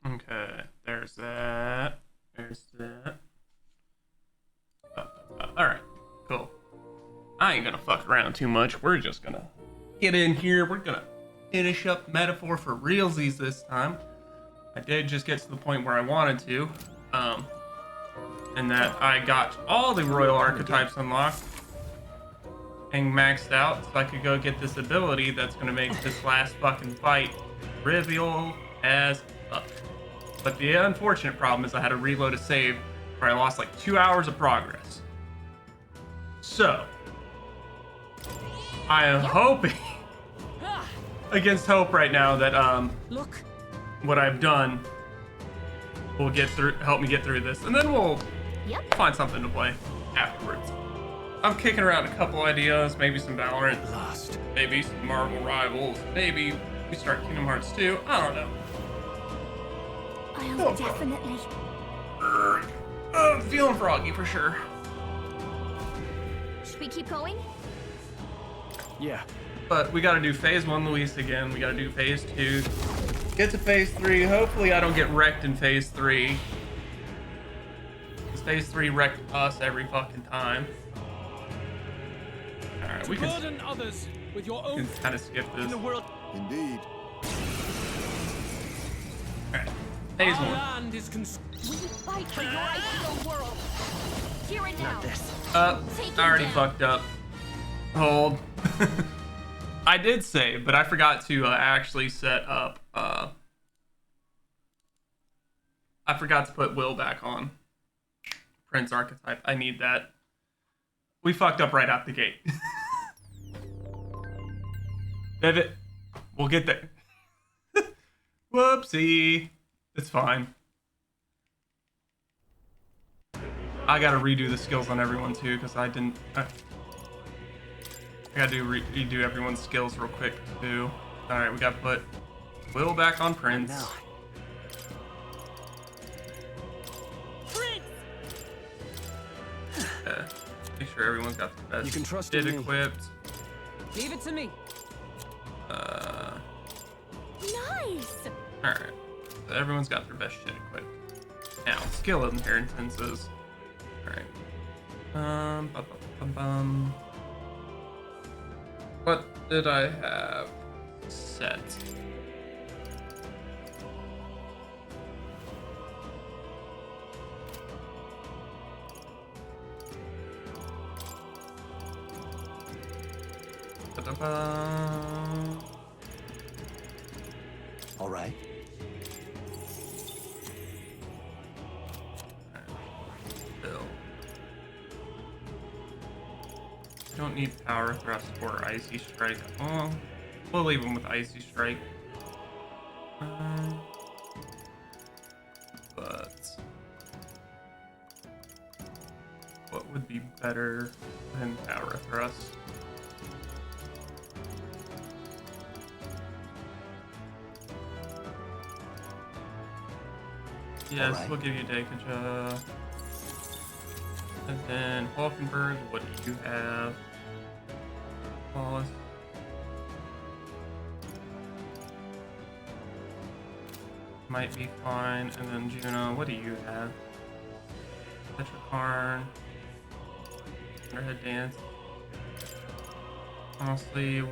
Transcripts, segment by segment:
Okay, there's that. There's that. Alright, cool. I ain't gonna fuck around too much. We're just gonna get in here. We're gonna finish up Metaphor for realsies this time. I did just get to the point where I wanted to. And that I got all the royal archetypes unlocked and maxed out, so I could go get this ability that's gonna make this last fucking fight trivial as fuck. But the unfortunate problem is I had to reload a save where I lost like 2 hours of progress. So I am hoping against hope right now that Look, what I've done will help me get through this, and then we'll find something to play afterwards. I'm kicking around a couple ideas, maybe some Valorant, maybe some Marvel Rivals, maybe we start Kingdom Hearts 2. I don't know. I'll definitely. I'm feeling froggy for sure. Should we keep going? Yeah. But we gotta do phase 1 Luis again. We gotta do phase 2. Get to phase 3. Hopefully I don't get wrecked in phase 3. Because phase 3 wrecked us every fucking time. Alright, we can others with your own kind of skip this. world. Indeed. Alright, phase 1. Land is We fight for your ideal world. Here and now. I already fucked up. Hold. I did save, but I forgot to actually set up. I forgot to put Will back on. Prince archetype. I need that. We fucked up right out the gate. Pivot. We'll get there. Whoopsie. It's fine. I gotta redo the skills on everyone too, because I didn't. I gotta redo everyone's skills real quick too. Alright, we gotta put Will back on Prince. Okay. Make sure everyone's got the best You can trust shit in me. equipped. Leave it to me. Nice. Alright. So everyone's got their best shit equipped. Now, skill inheritances. Alright. What did I have set? All right. Bill. Don't need power thrust or icy strike. Oh, we'll leave him with icy strike. But what would be better than power thrust? Yes, Alright. we'll give you Dekaja. And then Hulkenberg, what do you have? Wallace. Might be fine. And then Juno, what do you have? Petricorn. Thunderhead Dance. Honestly,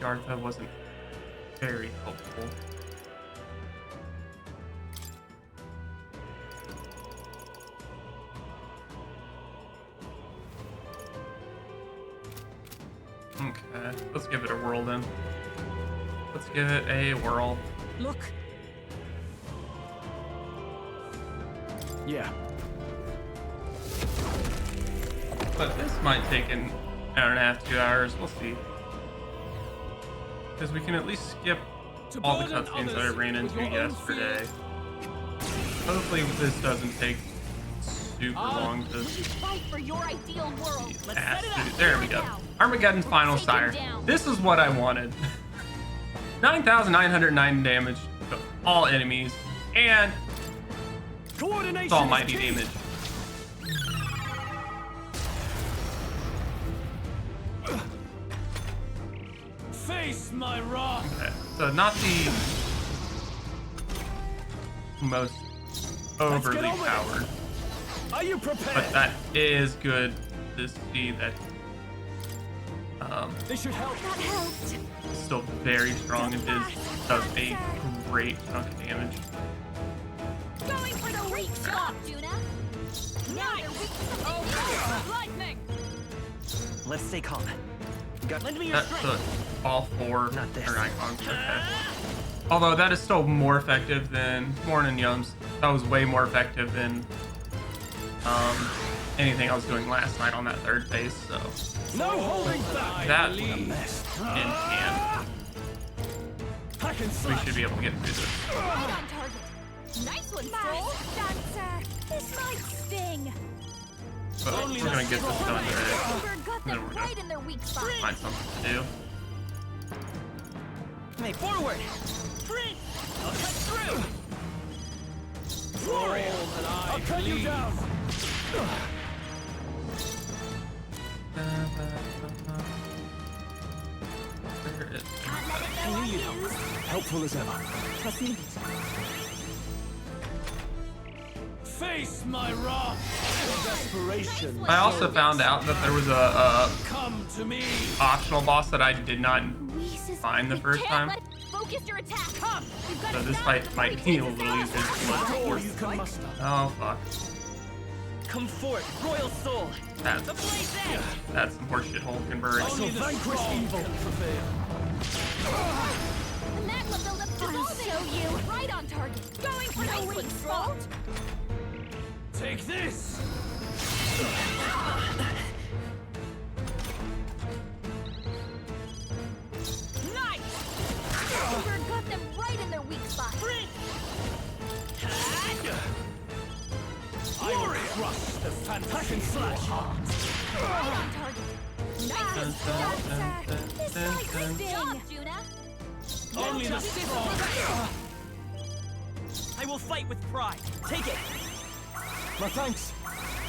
Jartha wasn't very helpful. Okay, let's give it a whirl then. Let's give it a whirl. Look. Yeah. But this might take an hour and a half, 2 hours. We'll see. Because we can at least skip all the cutscenes that I ran into yesterday. Hopefully this doesn't take super long to Fight for your ideal world. see ass dude. There we go. Armageddon's final sire. This is what I wanted. 9,909 damage to all enemies, and Coordination. it's almighty damage. Face my wrath. Okay, so not the most overly on with it. powered. Are you prepared? But that is good to see that This should help. That helped. it's still very strong and does a great chunk of damage. Going for the weak spot, Juna. Now you're weak to something new. Lightning. Let's stay calm. Lend me your That strength. took all four Not this. turn icons. Okay. Although that is still more effective than Morning Yums. That was way more effective than anything I was doing last night on that third phase. So No holding back. that A mess. in hand, Hack and we slash. should be able to get through this. Right on target. Nice one, Stroll. Dancer. This might sting. But we're gonna get this done today. Uber got Then them we're gonna right in their weak spot. find something to do. Hey, forward. Free. I'll cut through. Warrior. I'll cut you down. Where is Can't let it go unused. Helpful as ever. Trust me. Face my wrath. Desperation. I also found out that there was a Come to me. optional boss that I did not Reese's- find the we first can't time. let- Focus your attack. Come. We've got So to this stop fight before might he be a takes us little out. easier than All you can muster. Oh fuck. Come forth, royal soul. That's The blaze edge. some horseshit Hulk converge. Only the vanquish evil can prevail. The magma buildup dissolving. I'll show you. Right on target. Going for the weak spot. Take this. Nice. Uber got them right in their weak spot. I will crush the fantastic slash. Right on target. Nice. Dancer. This might sting. Juna. Only the strong. I will fight with pride. Take it. My thanks.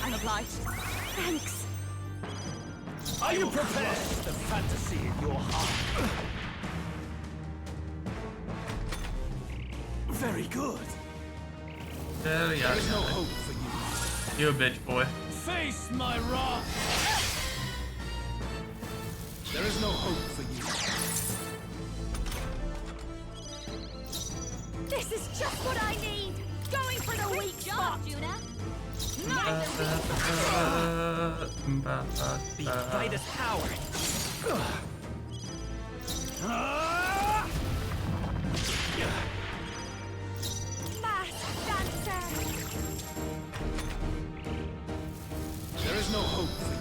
I'm obliged. Thanks. Are you prepared? The fantasy in your heart. Very good. Oh yeah, There is no hope for you. you a bitch boy. Face my wrath. There is no hope for you. This is just what I need. Going for the weak spot, Juna. The fight is power. Masked dancer. There is no hope for you.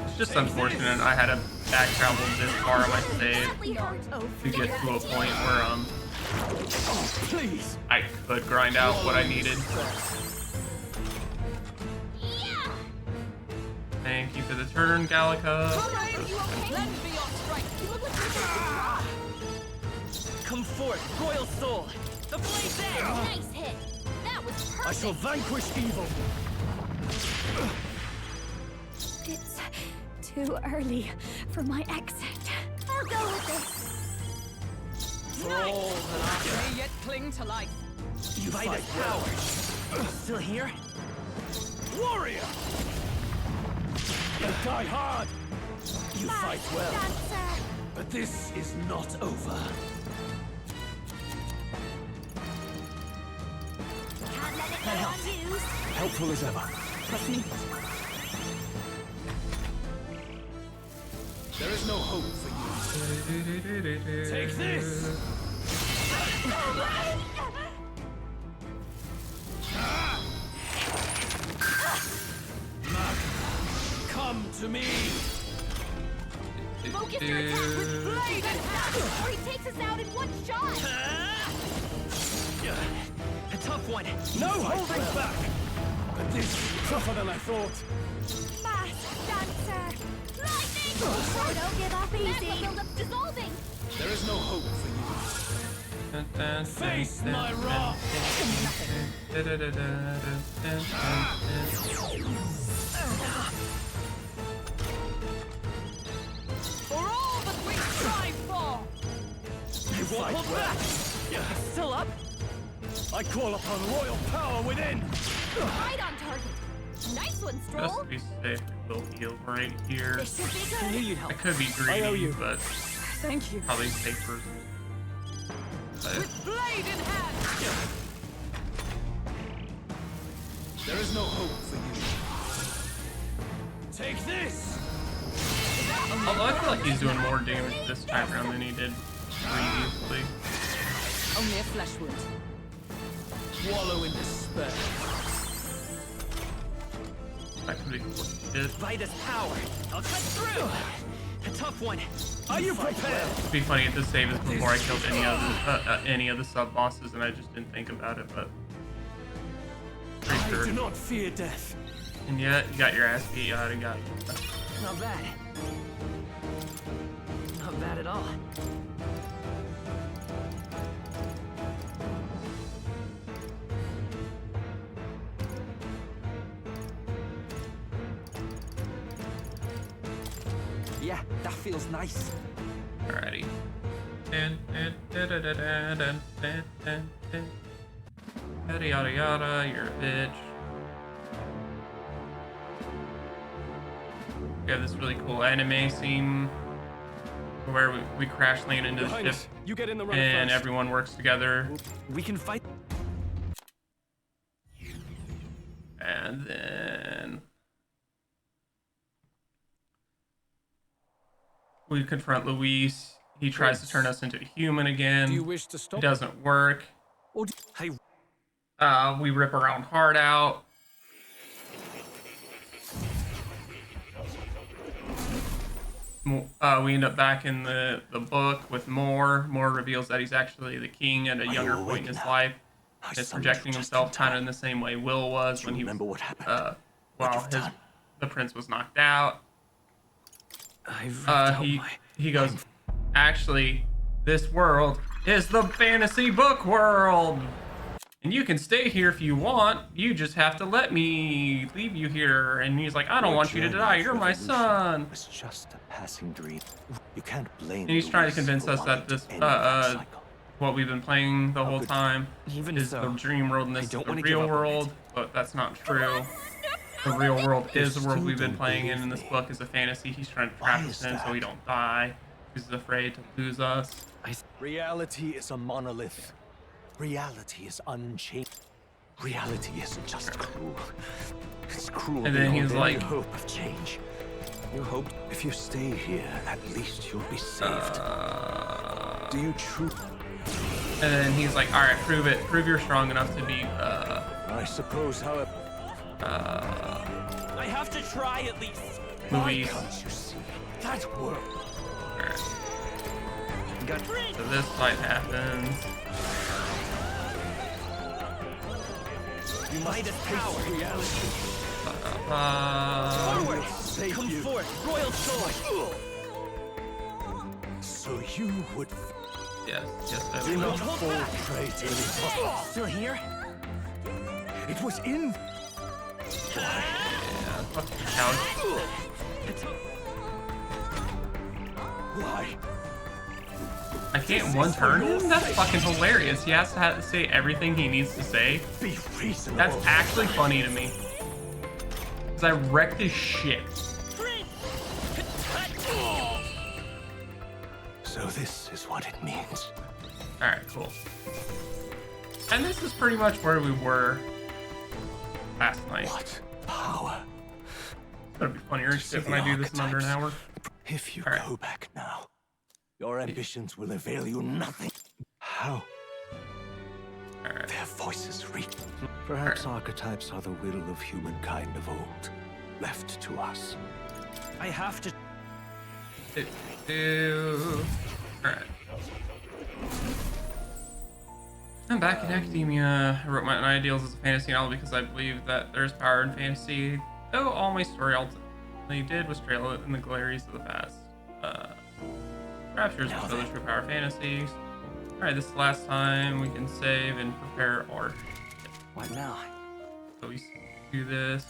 It's just unfortunate I had to back travel this far on my save Badly hurt. Oh, to get to a point where Please. I could grind out what I needed. yeah. Thank you for the turn, Gallica. Are you okay? Lend me your strength. You look like you're Come forth, royal soul. The blaze edge. Nice hit. That was perfect. I shall vanquish evil. It's too early for my exit. I'll go with this. For all that May yet cling to life. you Fight fight is well. power. Still here? Warrior! You die hard. You fight well. Dancer. But this is not over. Can't let it go unused. Helpful as ever. Trust me. There is no hope for you. Take this! Come to me! Focus your attack with blade and power, or he takes us out in one shot. A tough one. No holding back! But this is tougher than I thought. Masked dancer. Lightning. Oh, don't give up easy. Magma buildup dissolving. There is no hope for you. Face my wrath! For all that we strive for. You won't fight hold well. back. Still up? I call upon royal power within. Right on target. Nice one, Just Stroll. to be safe, we'll heal right here. This should be I knew good. you'd I help. could be I owe greedy, you. but Thank you. probably safer. But With blade in hand. There is no hope for you. Take this. although I feel like he's doing more damage this time around than he did previously. Only a flesh wound. Wallow in despair. That could be cool. It'd By this power, I'll cut through. A tough one. Are you prepared? be funny if this save is before I killed any of the sub bosses, and I just didn't think about it. But pretty I sure. do not fear death. And yet you got your ass beat out and got. Not bad. Not bad at all. Yeah, that feels nice. Alrighty. Yada yada yada, you're a bitch. We have this really cool anime scene where we crash land into the Your ship Highness, you get in the run and first. everyone works together. We can fight. And then we confront Luis. He tries to turn us into a human again. Do you wish to It stop? doesn't work. Or hey, We rip our own heart out. We end up back in the book with Moore. Moore reveals that he's actually the king at a younger point in his life. He's projecting himself kind of in the same way Will was when he was, what happened? while the prince was knocked out. I've He goes, actually, this world is the fantasy book world. And you can stay here if you want. You just have to let me leave you here. And he's like, I don't want you to die. You're my son. It was just a passing dream. You can't blame. And he's trying to Luis convince for us wanting that this, to end that cycle. what we've been playing the whole time Even is so, the dream world and I this is don't the wanna give real up on it. world. But that's not true. The real world is the world we've been playing in, and this book is a fantasy. He's trying to trap Why us is in so that? we don't die. He's afraid to lose us. Reality is a monolith. Reality is unchanged. Reality isn't just cruel. It's cruel. And then he's beyond any like- hope of change. You hope if you stay here, at least you'll be saved. Do you truly? And then he's like, all right, prove it. Prove you're strong enough to be, I suppose, however, I have to try at least. Luis. Can't you see? that world. Alright, Got so this fight happens. You by must this face power. reality. Forward. Save Come you. forth, royal sword. So you would Yes, I do will. not fall prey to the Still here? It was in. Yeah, fuck you, coward. Why? I can't one turn him? That's fucking hilarious. He has to say everything he needs to say. Be reasonable. That's actually funny to me. Because I wrecked his shit. So this is what it means. Alright, cool. And this is pretty much where we were last night. What power? It's gonna be funnier as shit when I do this in under an hour. If you All right. go back now, your ambitions will avail you nothing. How? Alright. Their voices reach. Perhaps archetypes are the will of humankind of old, left to us. I have to. Alright. I'm back in academia. I wrote my ideals as a fantasy novel because I believe that there's power in fantasy. Though all my story ultimately did was trail in the glories of the past. Raptures was the true power of fantasies. Alright, this is the last time we can save and prepare our ship. What now? So we do this.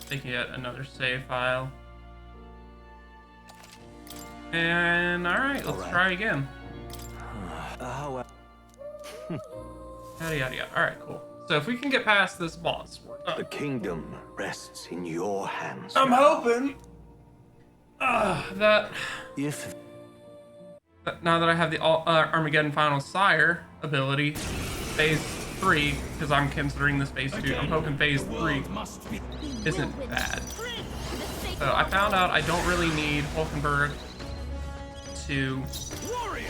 Take yet another save file. And alright, let's try again. How? Yada yada yada. All right, cool. So if we can get past this boss, we're done. The kingdom rests in your hands. I'm hoping that If now that I have the Armageddon Final Sire ability, phase 3, because I'm considering this phase 2, I'm hoping phase 3 isn't bad. So I found out I don't really need Hulkenberg to Warrior!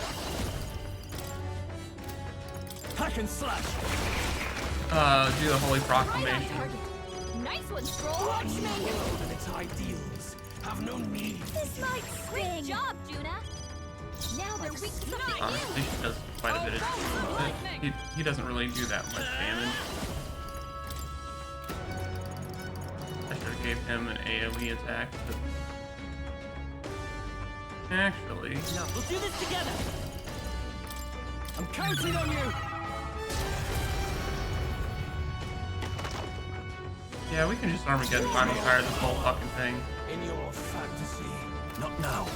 Hack and slash! do the Holy Right on Proclamation. target. Nice one, Stroll. Watch me. World and its ideals have no need. This might sting. Great job, Juna. Now they're weak to something Honestly, new. she does quite a bit of he doesn't really do that much damage. I should have gave him an AoE attack, but actually, No, we'll do this together. I'm counting on you! yeah, we can just Armageddon Final Fire this whole fucking thing. In your fantasy. not now.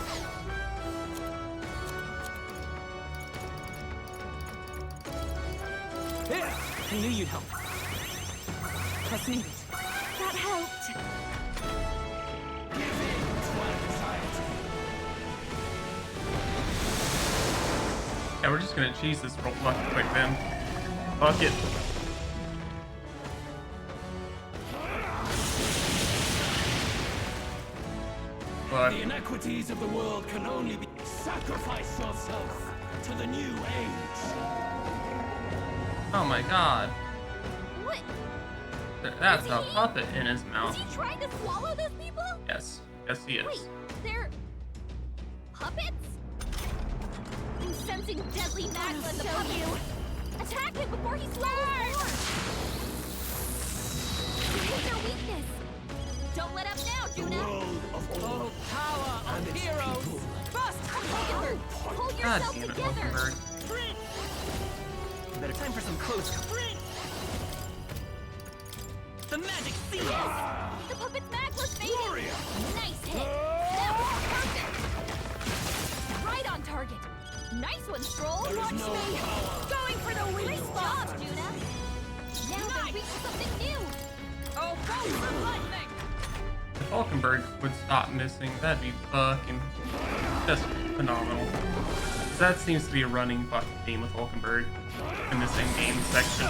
Here! I knew you'd help. Plus needed. That helped. Give in to anxiety. Yeah, we're just gonna cheese this real fucking quick then. Fuck it. But The inequities of the world can only be... Sacrifice yourself to the new age. oh my god, What? that's a puppet in his Is mouth. he trying to swallow those people? Yes, yes he Wait, is. they're puppets? I'm sensing deadly magma in the puppet. Attack him before he swallows more. Hit their weakness. Don't let up now, The Juna. world of all Oh, power and of its heroes. people. Bust! Together. Hold God yourself damn it, together. Hulkenberg. Better time for some close coverage. The magic seal. Yes! The puppet's magma's fading. Warrior! Nice hit. That was perfect. Right on target. Nice one, Stroll. There is Watch no me. power. Going for the win. Nice job, Juna. Now they're weak to something new. Oh, go for lightning! If Hulkenberg would stop missing, that'd be fucking just phenomenal. 'Cause that seems to be a running fucking theme with Hulkenberg in the same game section.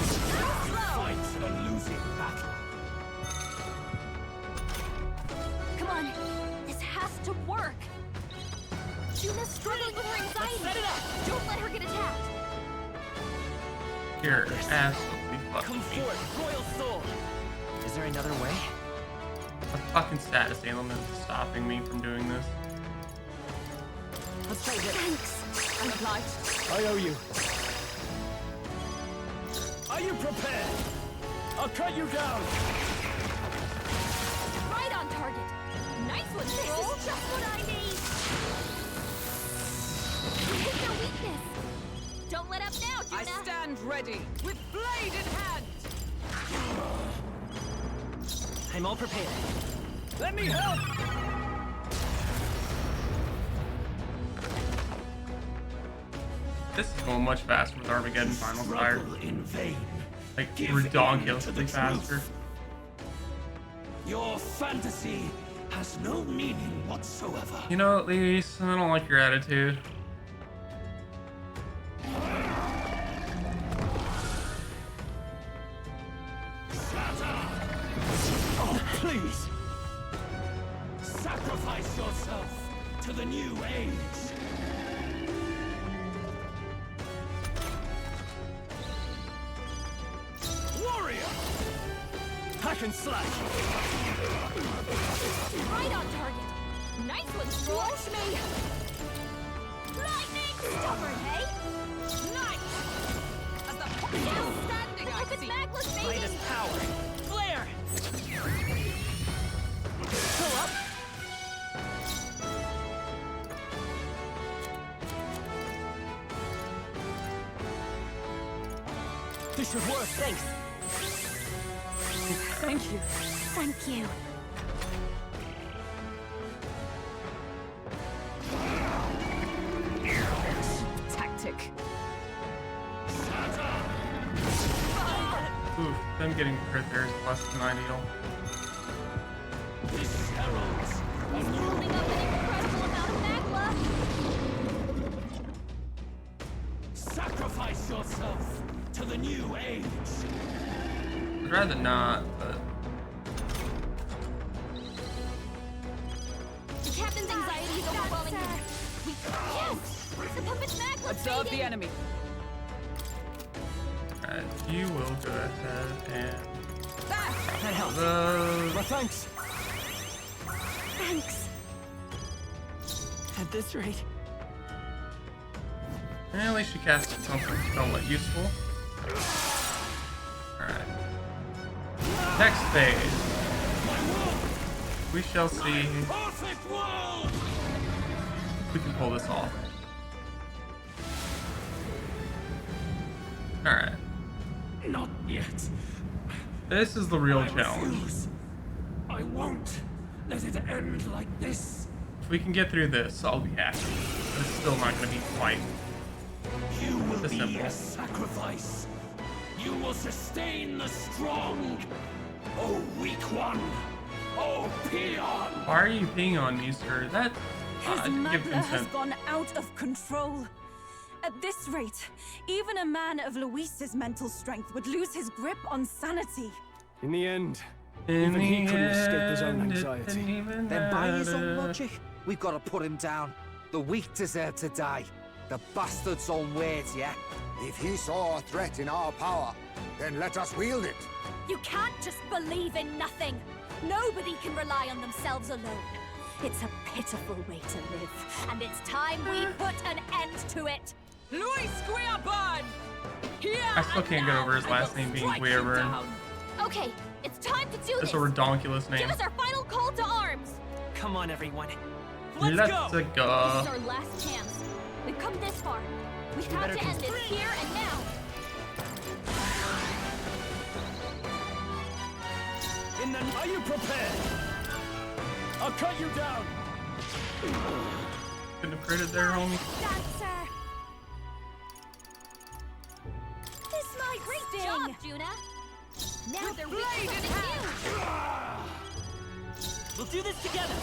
Fight a losing battle. Come on. This has to work. Juna's struggling with her anxiety. Set it up. Don't let her get attacked. You're absolutely Come fucking forth, royal soul. Is there another way? a fucking status ailment stopping me from doing this. Let's try this. Thanks. I'm obliged. I owe you. Are you prepared? I'll cut you down. Right on target. Nice one, Stroll. This is just what I need. You hit their weakness. Don't let up now, I Juna. stand ready, with blade in hand! I'm all prepared. Let me help. This is going much faster with Armageddon Final Fire. Struggle in vain. Like, Give in to ridiculously the faster. truth. Your fantasy has no meaning whatsoever. You know, at least I don't like your attitude. Oh, please! Sacrifice yourself to the new age. Warrior! Hack and slash! Right on target. Nice one, Stroll. Watch me. Lightning. Stubborn, hey? Nice. As the The outstanding I puppet's see. magma's Light fading. is power. Flare. Pull up. This should work. Thanks. Thank you. Thank you. them getting crit there is less than ideal. This heralds a He's new building up an incredible amount of magma. sacrifice yourself to the new age. I'd rather not, but The captain's anxiety is overwhelming him. Yes! The puppet's magma's Observe the fading. enemy. alright, you will go ahead and That helps. those. My thanks. Thanks. At this rate. And at least you casted something somewhat useful. Alright. Next phase. We shall see if Perfect world! we can pull this off. Alright. Not yet. This is the real I challenge. refuse. I won't let it end like this. If we can get through this, I'll be happy. But it's still not going to be quite. You will This be simple. a sacrifice. You will sustain the strong. Oh, weak one. Oh, peon. Why are you peeing on me, sir? That I His didn't give magma has consent. gone out of control. At this rate, even a man of Luis's mental strength would lose his grip on sanity. In the end, In even he the couldn't escape his own end, it anxiety. didn't even Then by his own matter. logic, we've got to put him down. The weak deserve to die. The bastard's own words, yeah? If he saw a threat in our power, then let us wield it. You can't just believe in nothing. Nobody can rely on themselves alone. It's a pitiful way to live, and it's time we put an end to it. Luis Guiaban! Here I still and can't get now, over his I last will name being strike you Guiaban. down. Okay, it's time to do That's this. a redonkulous name. Give us our final call to arms. Come on, everyone. Let's Let's go. go! This is our last chance. We've come this far. We have better to end this here and now. are you prepared? I'll cut you down. Couldn't have critted there, homie. Dancer. This might great job, Juna. Now they're reaching something new. We'll do this together.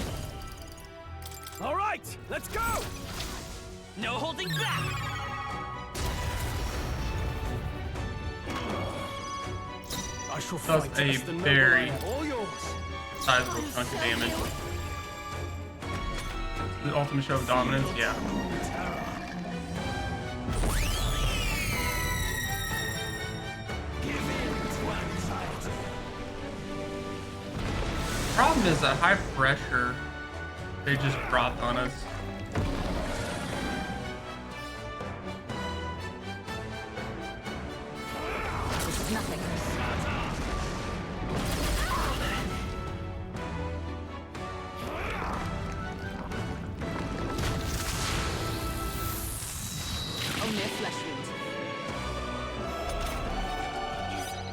All right, let's go. No holding back. I shall Does fight a as the noble very- I am. All yours. Sizable chunk of damage. The ultimate show of dominance, yeah. Give in to anxiety. Problem is that high pressure they just dropped on us. This is nothing. Only a flesh wound.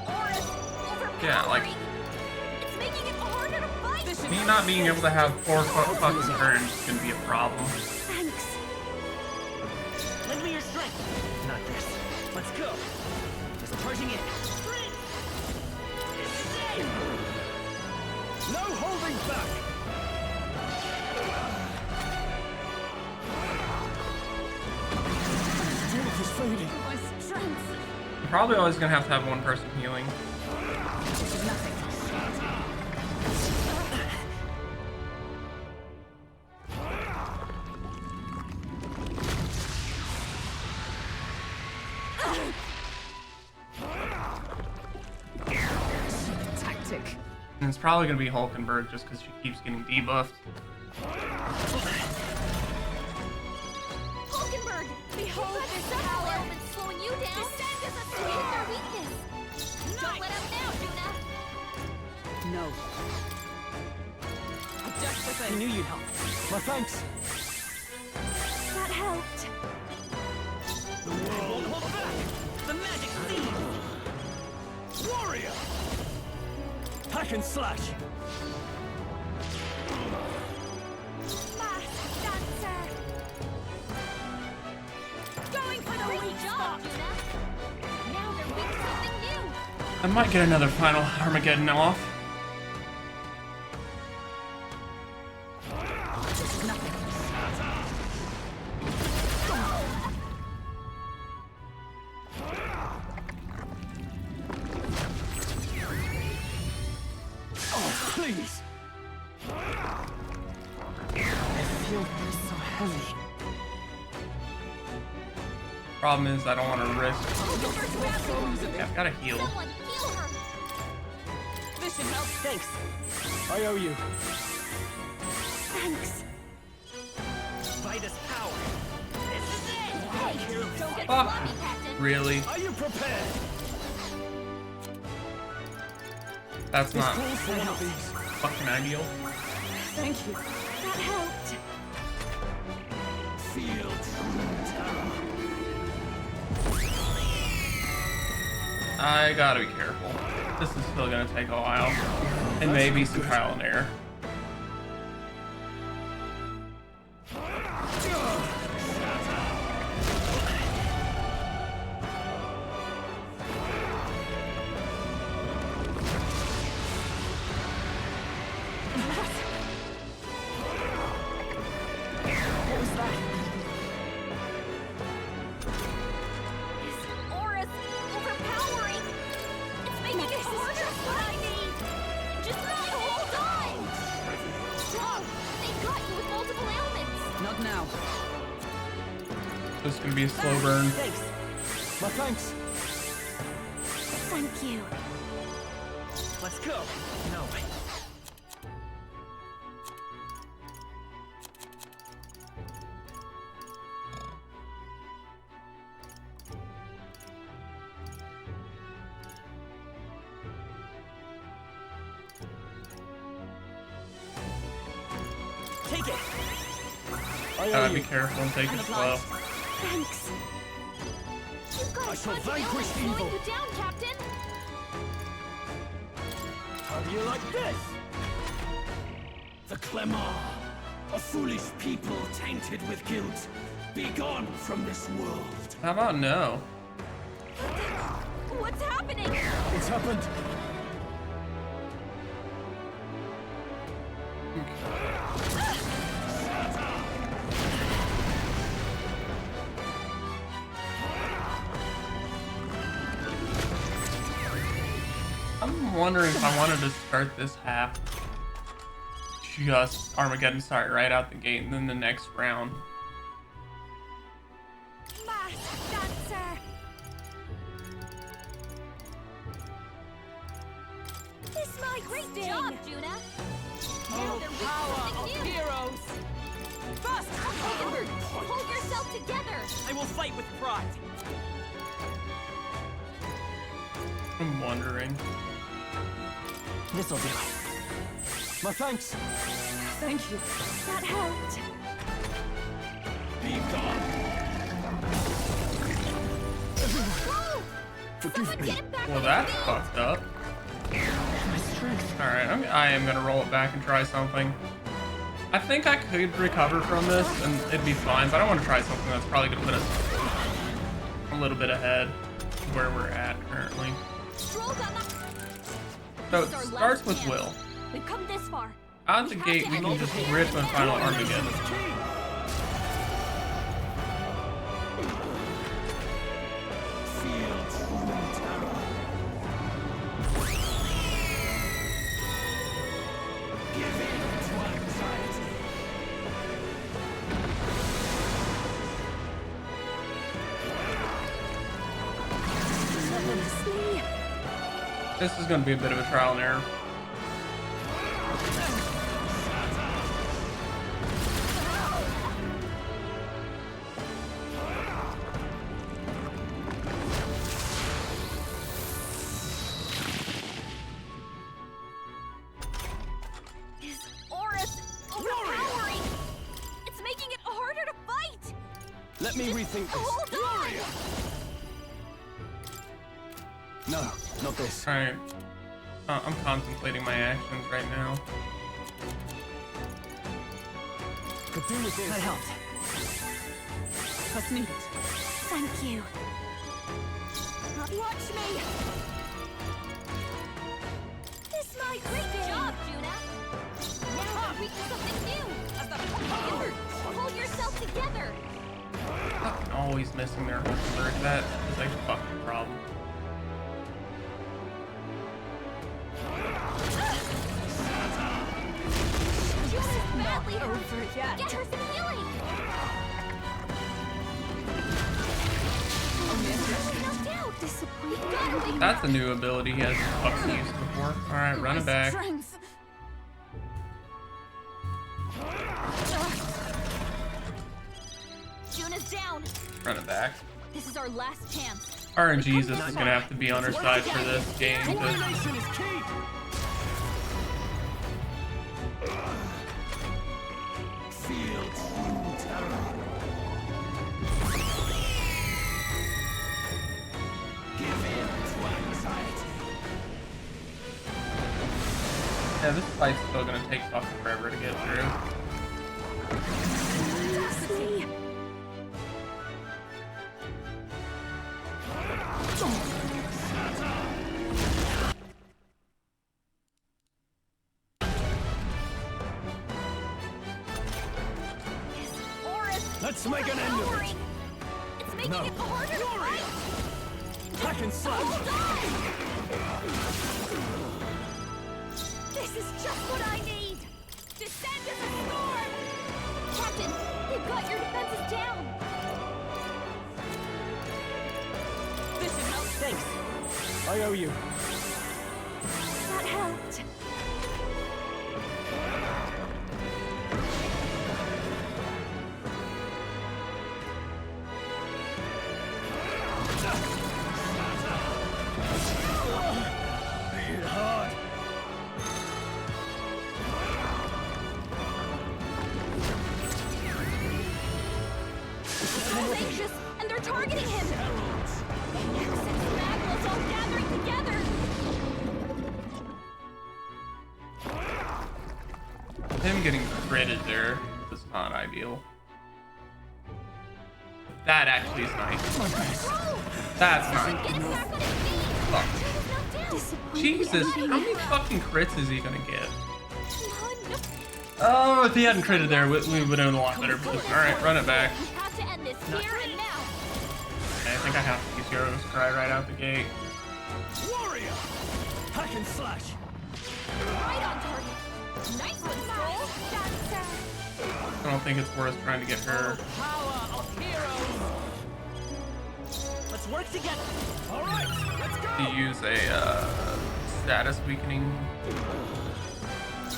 Aura's Yeah, like- overpowering. It's making it harder to fight. This should Me not being able to have 4 fucking turns is gonna be a problem. Thanks. Lend me your strength. Not this. Let's go. Just charging in. No holding back. Strength is fading. My strength. You're probably always gonna have to have one person healing. This is nothing. Tactic. And it's probably gonna be Hulkenberg just because she keeps getting debuffed. Hulkenberg, behold this power. Element slowing you down. Descend as a swing their weakness. Don't let up now, Juna. No. just the I thing. knew you'd help. My thanks. That helped. The world Hold back. The magic seed. warrior. Hack and slash. Mask dancer. Going for the weak job, Juna. Now they're weak to something new. I might get another final Armageddon off. Oh, please! I feel so heavy. Problem is, I don't want to risk. Yeah, I've got to heal. Someone heal her! This should help. Thanks. I owe you. Thanks. Vitus power. This is it! Hey, don't get Fuck. sloppy, Captain. Really? Are you prepared? That's not Calls for one of these. fucking ideal. Thank you. That helped. Feel true terror. I gotta be careful. This is still gonna take a while. And maybe some trial and error. What was that? His aura's overpowering. It's making it harder to find me. Just hold on. Strong. They've got you with multiple ailments. Not now. This is gonna be a slow burn. Thanks. My thanks. Thank you. Let's go. No. Take it. I owe Gotta be you. careful and take it slow. Thanks. You guys I shall got the vanquish slowing evil. you down, Captain. How do you like this? The Clemar, a foolish people tainted with guilt. Be gone from this world. How about no? What's happening? It's happened. I'm wondering if I wanted to start this half just Armageddon start right out the gate and then the next round. Masked dancer. This might great job, Juna. Oh, power of heroes. Fast, onward. Hold yourself together. I will fight with pride. I'm wondering. This'll do. My thanks. Thank you. That helped. Be gone. Whoa! Forgive Someone me. get him back Well, on that's his feet. fucked up. My strength. Alright, I am gonna roll it back and try something. I think I could recover from this and it'd be fine, but I want to try something that's probably gonna put us a little bit ahead of where we're at currently. Stroll down that. So This it is our starts last with chance. Will. We've come this far. Out the We have gate, to we end can it. just rip a final Armageddon. Feel true terror. Give in to anxiety. See? This is gonna be a bit of a trial and error. His aura's overpowering. It's making it harder to fight. Let me rethink this. Hold on. No, not this. Alright. I'm contemplating my actions right now. Could do with this. That helped. Let's need it. Thank you. Watch me. Great job, Juna! Now we're reaching something new! Ember, hold yourself together! Fucking always missing their whole third. That is a fucking problem. Juna's badly hurt! Over yet. Get her some healing! Knocked out! Disappointed. That's a new ability he hasn't fucking used before. Alright, run it back. Strength. Juna's down! Run it back. This is our last chance. RNG's is gonna have to be on our side for this game. to- Coordination is key. Feel true terror. Give in to anxiety. Yeah, this fight's still gonna take fucking forever to get through. Let's make an end of it. It's making No. it harder to fight! Hack and slash. Hold on! This is just what I need! Descend as a storm! Captain, they've got your defenses down! This should help. Thanks. I owe you. That helped. Hit hard. They're anxious, and they're targeting him! Since Magma's all gathering together! Him getting critted there is not ideal. That actually is nice. That's Get nice. him back on his feet! Fuck. Juna's knocked down! Jesus, how many fucking crits is he gonna get? Come on! Oh, if he hadn't critted there, we would have been a lot better position. Alright, run it back. We have to end this here and now! Okay, I think I have to use Hero's Cry right out the gate. Warrior. Hack and slash. Right on target! Nice one, Stroll! I don't think it's worth trying to get her. Power of heroes. Let's work together. All right, let's To go. use a status weakening.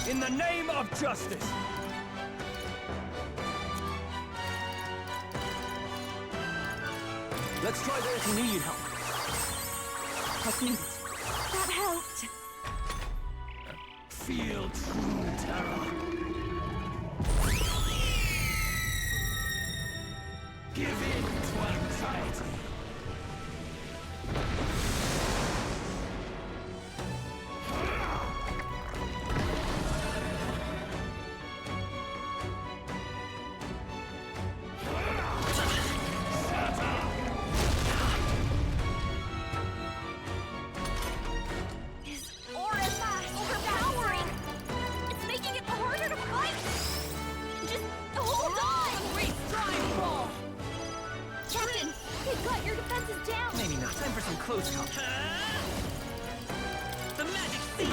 In the name of justice. Let's try this. You need help. What's needed? That helped. Feel true terror. Give in to anxiety. His aura's overpowering! It's making it harder to fight! Just hold on! Great stride ball! Captain, they've got your defenses down! Maybe not. Time for some close combat. The magic seed.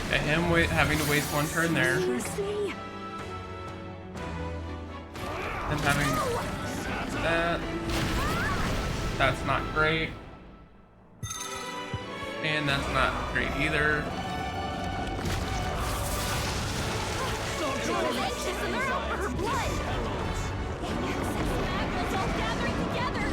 Okay, him having to waste one turn there. Seriously? Him having that. That's not great. And that's not great either. Juna's anxious and they're out for her blood! Since Magma's all gathering together!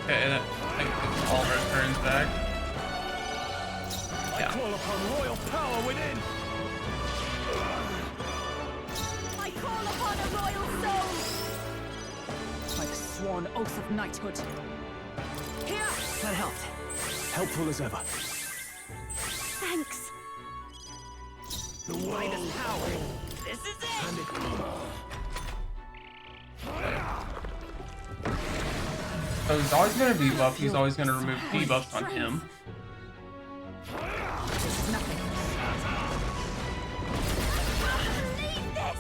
Okay, that takes all of our turns back. I Yeah. call upon royal power within. I call upon a royal soul! By the sworn oath of knighthood. Here! That helped. Helpful as ever. Thanks. The world Power. This is it! So he's always gonna debuff, he's always gonna remove debuffs on him. This is nothing. Leave this!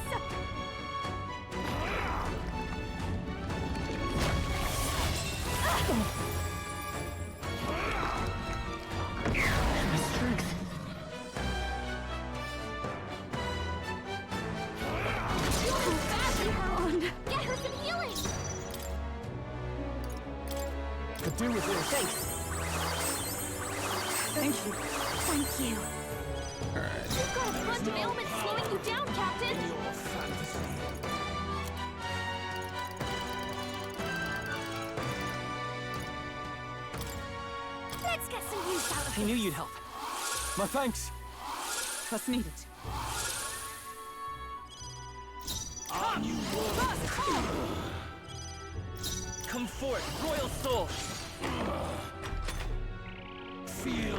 My strength. You're badly hurt. Get her some healing. Could do with this. Thanks. Thank you. Thank you. Alright. You've got a bunch of ailments slowing you down, Captain. Your fantasy. Let's get some use out of I knew you'd help. My thanks. That's needed. On you war. Come forth, royal soul. Feel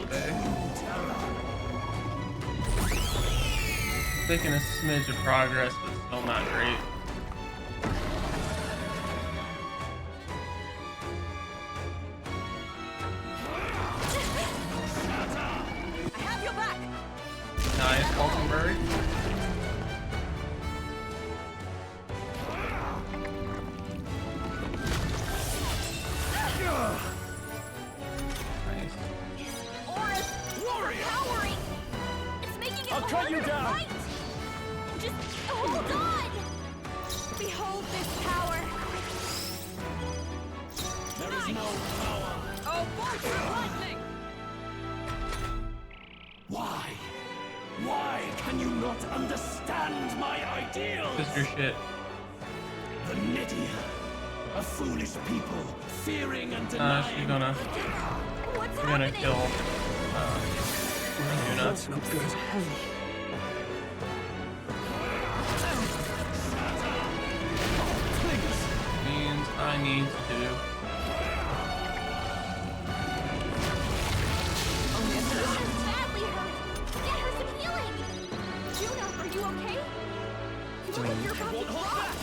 Making a smidge of progress, but still not great. I have your back. Nice, Falconberry. Nice. His aura's overpowering. It's making it I'll cut harder you to down. fight. Just hold on. Behold this power. There is no power. Oh, bolts of lightning! Why? Why can you not understand my ideals? Just your shit. The Nidia, a foolish people, fearing and She's denying. gonna, What's we're gonna happening? kill, Luna. That's not good. Means I need to do. She's badly hurt. Get her some healing. Juno, are you okay? You look like you're about to drop.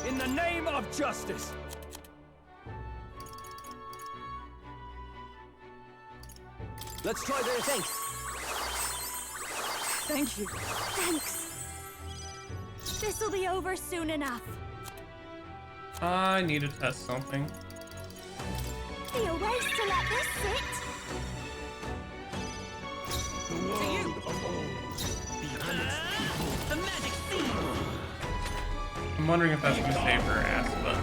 In the name of justice. Let's try this. Thanks. Thank you. Thanks. This'll be over soon enough. I need to test something. Be a waste to let this sit. The world of old. Beyond its people. The magic seed. I'm wondering if that's gonna save her ass, but.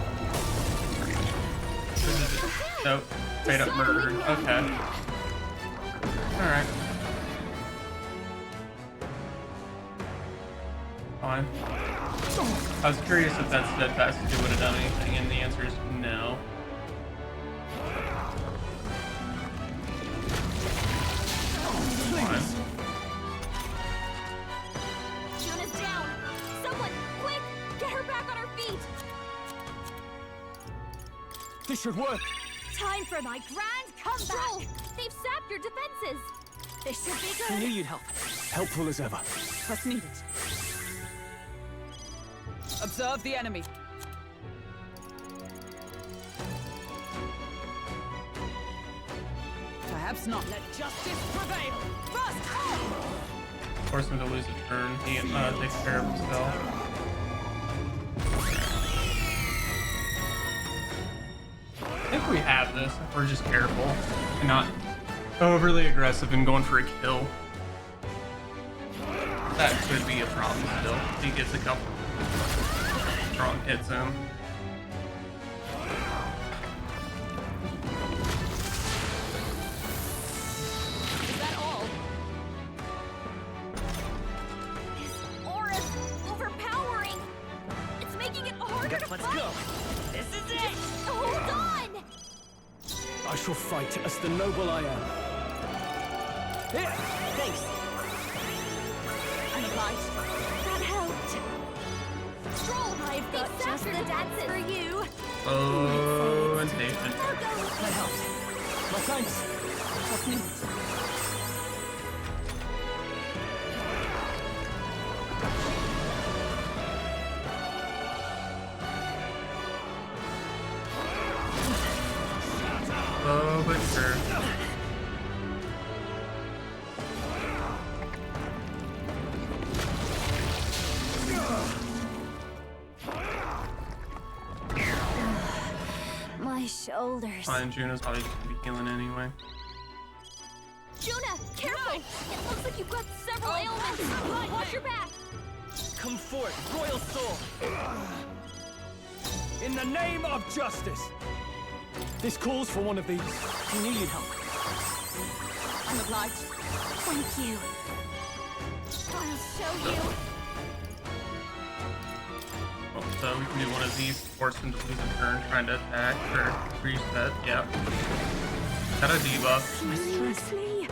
Nope. Straight up murdered. Okay. Alright. Fine. I was curious if that steadfastity would have done anything, and the answer is no. Fine. Juno's down. Someone, quick, get her back on her feet. This should work. Time for my grand comeback. They've sapped your defenses. This should be I knew good. you'd help. Helpful as ever. That's needed. Observe the enemy. Perhaps not. Let justice prevail. First! Force him to lose a turn. He takes care of himself. I think we have this if we're just careful and not overly aggressive and going for a kill. That could be a problem still. He gets a couple strong hits in. Is that all? His aura's overpowering. It's making it harder to Let's fight. go. This is it. Hold on. I shall fight as the noble I am. Here! Thanks. I'm obliged. That helped. Stroll, I've got just the dance for you. Oh, impatient. I'll go with That helped. My thanks. That's needed. real quick? Sure. My shoulders. Fine, Juna's probably just gonna be healing anyway. Juna, careful! It looks like you've got several ailments. Watch your back. Come forth, royal soul. In the name of justice! This calls for one of these. You need help. I'm obliged. Thank you. I'll show you. Oh, so we can do one of these, force him to lose a turn, trying to attack or reset. Yep. Got a debuff. Seriously?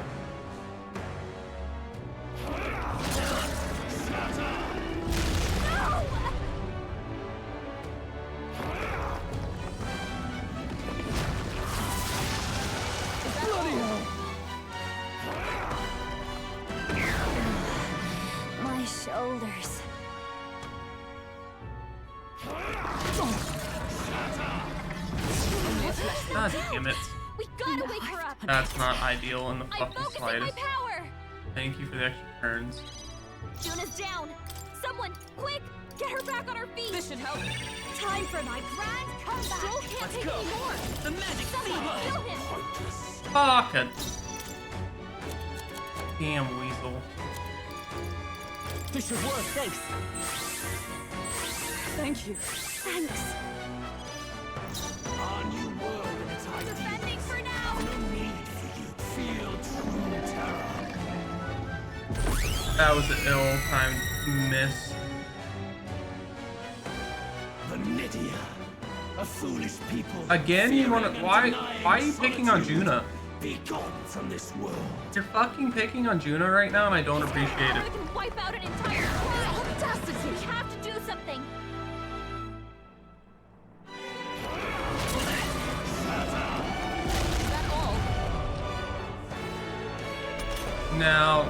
My shoulders. God damn it. We gotta wake her up. That's not ideal in the I'm fucking focusing my slightest. power. Thank you for the extra turns. Juna's down. Someone, quick, get her back on her feet. This should help. Time for my grand comeback. Stroll can't take any more. The magic Someone, fever. kill him. Fuck it. Damn weasel. This should work. Thanks. Thank you. Thanks. Our new world and its Defending ideals. for now. No need for you. Feel true terror. That was an ill-timed miss. The Nidia. A foolish people. Again, you wanna- fearing and why denying are you picking on solitude. Juna? Be gone from this world. You're fucking picking on Juna right now and I don't appreciate I it. can wipe out an entire tribe. Audacity. We have to do something. Is that all? Now,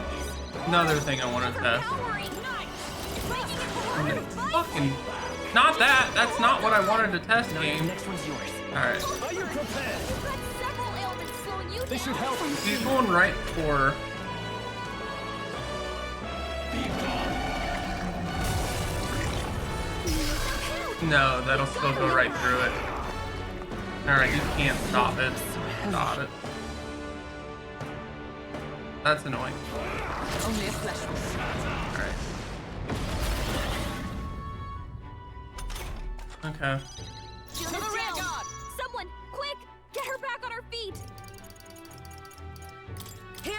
another thing I want to test. Overpowering. It's making it harder. Fucking, not that. That's not what I wanted to test, game. Next one's yours. Alright. Are you prepared? You've got several ailments slowing you This down. should help. He's going right for... No, that'll still go right through it. Alright, you can't stop it. Stop it. That's annoying. Only a flesh wound. Alright. Okay. Juna's To the rear down. guard. Someone, quick, get her back on her feet. Here.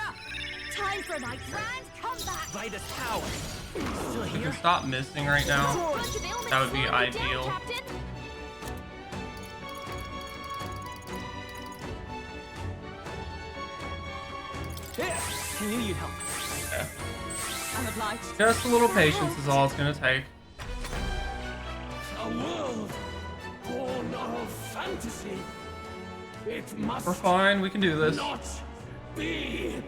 Time for my grand comeback. Vitus power. Still If you here? can stop missing right now, Bunch of ailments that would be slowing you down, ideal. Captain. Here. I knew you'd help. I'm obliged. Just a little patience is all it's gonna take. A world born of fantasy. It must We're fine, we can do this. not be.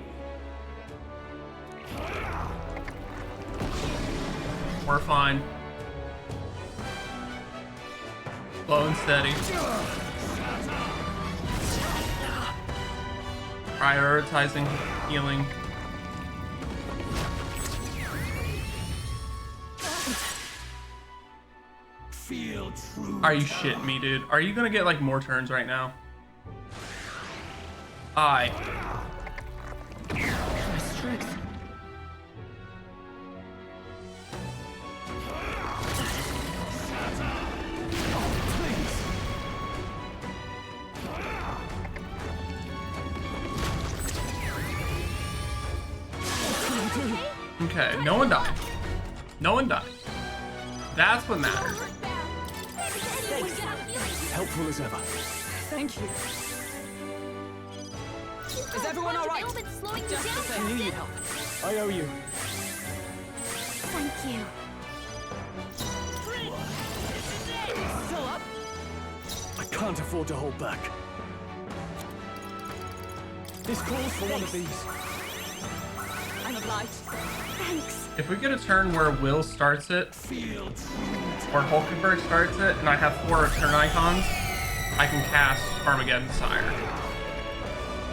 We're fine. Slow and steady. Prioritizing healing. Feel true. Are you shitting me, dude? Are you gonna get like more turns right now? Aye. My strength. Okay, no one died. No one died. That's what matters. Helpful as ever. Thank you. Is everyone all right? Ailments slowing you Just down, the same. I knew you'd help. I owe you. Thank you. Still up? I can't afford to hold back. This calls for one of these. I'm obliged. Thanks. If we get a turn where Will starts it, Feel true. or Hulkenberg starts it, and I have 4 turn icons, I can cast Armageddon Sire.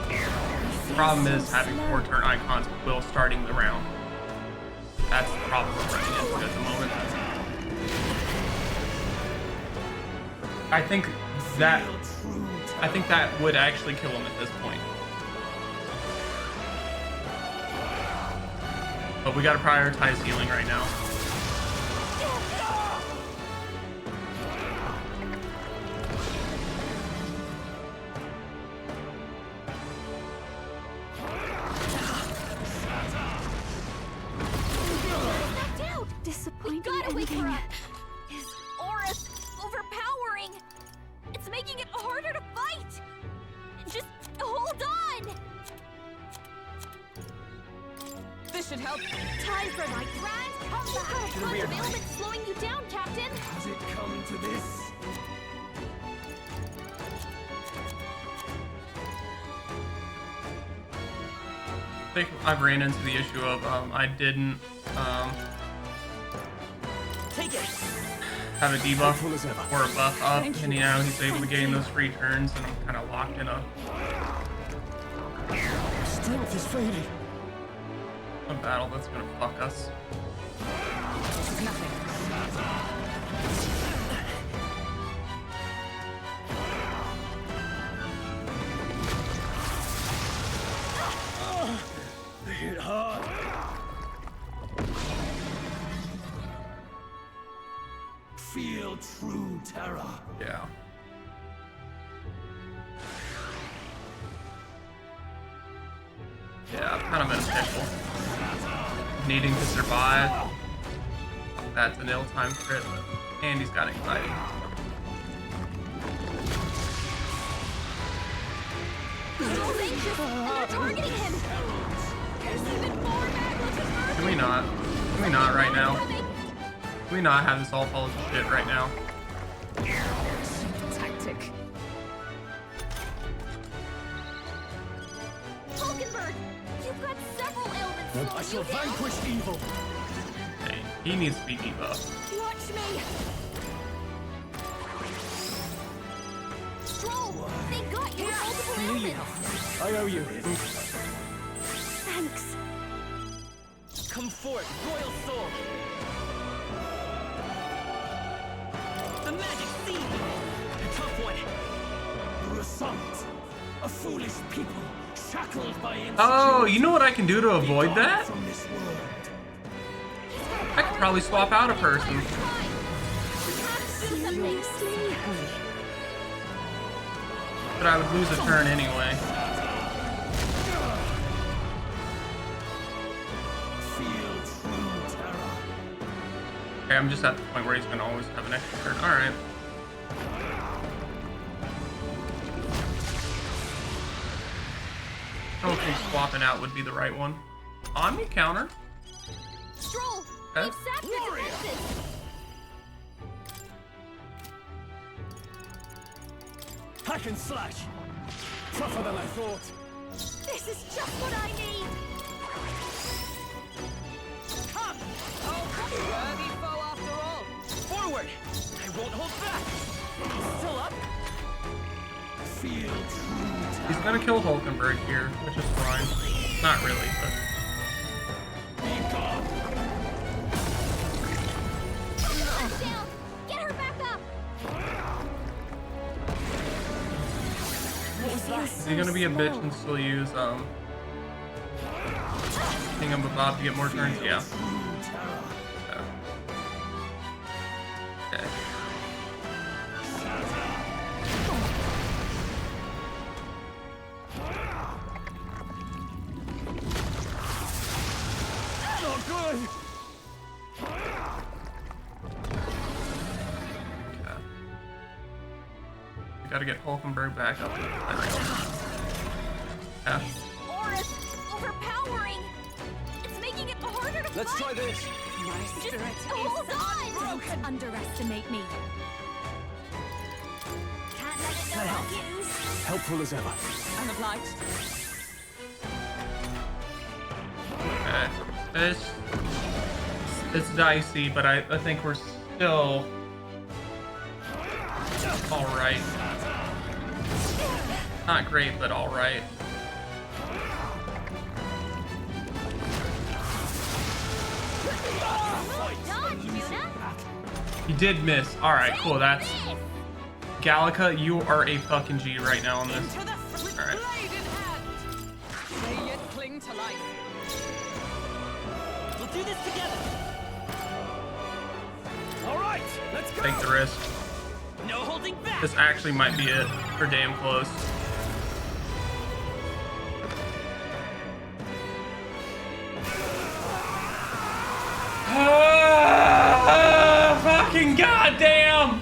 The problem is having 4 turn icons will starting the round. That's the problem we're running into at the moment. I think that would actually kill him at this point. But we gotta prioritize healing right now. We gotta wake her up. His aura's overpowering. It's making it harder to fight. Just hold on. This should help. Time for my grand comeback. To the rear. Tons of ailments slowing you down, Captain. Has it come to this? I think I've ran into the issue of I didn't Take it. have a debuff or a buff up, and now he's able to gain those free turns, and I'm kind of locked in a Strength is fading. battle that's gonna fuck us. They hit hard. Feel true terror. Yeah. Yeah, I'm kind of in a pickle. Needing to survive. That's an ill-timed crit, and he's got anxiety. Joel's anxious, and they're targeting him. There's even more magma. Can we not? Can we not right now? Can we not have this all fall to shit right now? Tactic. Falkenberg, you've got several ailments slowing I shall you down. vanquish evil. Hey, he needs to be debuffed. Watch me. Stroll, they got you multiple ailments. I owe you. Thanks. Come forth, royal soul. The magic seed. A tough one. Result. A foolish people shackled by Oh, you know what I can do to avoid that? from this world. I could probably swap out a person. We have to do something. But I would lose a turn anyway. Feel true terror. Okay, I'm just at the point where he's gonna always have an extra turn. Alright. I don't think swapping out would be the right one. Omni counter. Stroll, Okay. we've sapped the defenses. Hack and slash. Tougher than I thought. This is just what I need. Come! Worthy foe after all. Forward! I won't hold back. Still up? Feel true terror. He's gonna kill Hulkenberg here, which is fine. Not really, but Be gone. Back down. Get her back up. is he gonna be a bitch and still use Thingamabob to get more turns? Yeah. Okay. Not good. We gotta get Hulkenberg back up. Yeah. Aura's overpowering. It's making it harder to Let's try fight. this. My Just spirit hold is on. broken. Underestimate me. Can't let it go confused. Helpful as ever. I'm obliged. Okay. It's dicey, but I think we're still alright. Not great, but alright. Dodge, Yuna. He did miss. All right, cool. That's Gallica. You are a fucking G right now on this. Into the with All right. blade in hand. May yet cling to life. We'll do this together. All right, let's go. Take the risk. No holding back. This actually might be it. We're damn close. Fucking goddamn!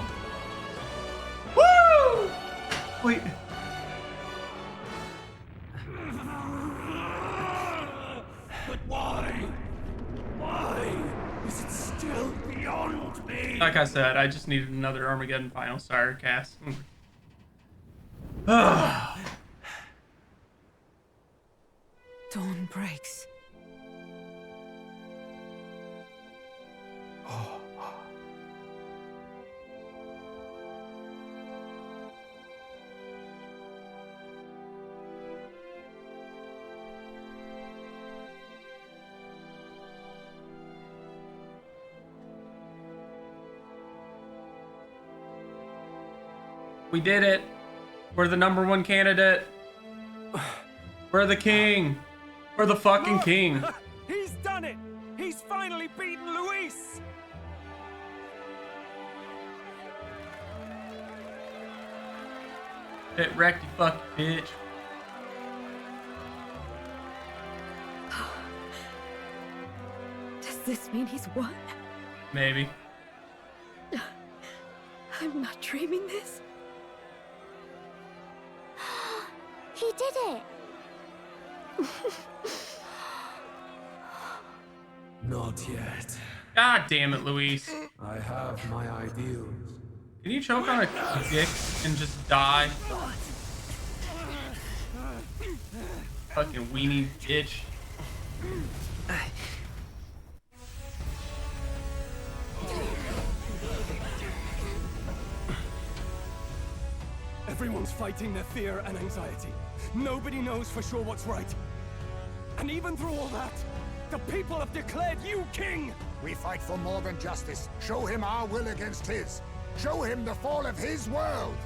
Woo! Wait. But why? Why is it still beyond me? Like I said, I just needed another Armageddon final sire cast. Dawn breaks. We did it. We're the #1 candidate. We're the king. We're the fucking king. He's done it. He's finally beaten Luis. It wrecked you fucking bitch. Does this mean he's won? Maybe. I'm not dreaming this. He did it. Not yet. God damn it, Luis. I have my ideals. Can you choke on a dick and just die? Fucking weenie bitch. Everyone's fighting their fear and anxiety. Nobody knows for sure what's right. And even through all that, the people have declared you king! We fight for more than justice. Show him our will against his. Show him the fall of his world.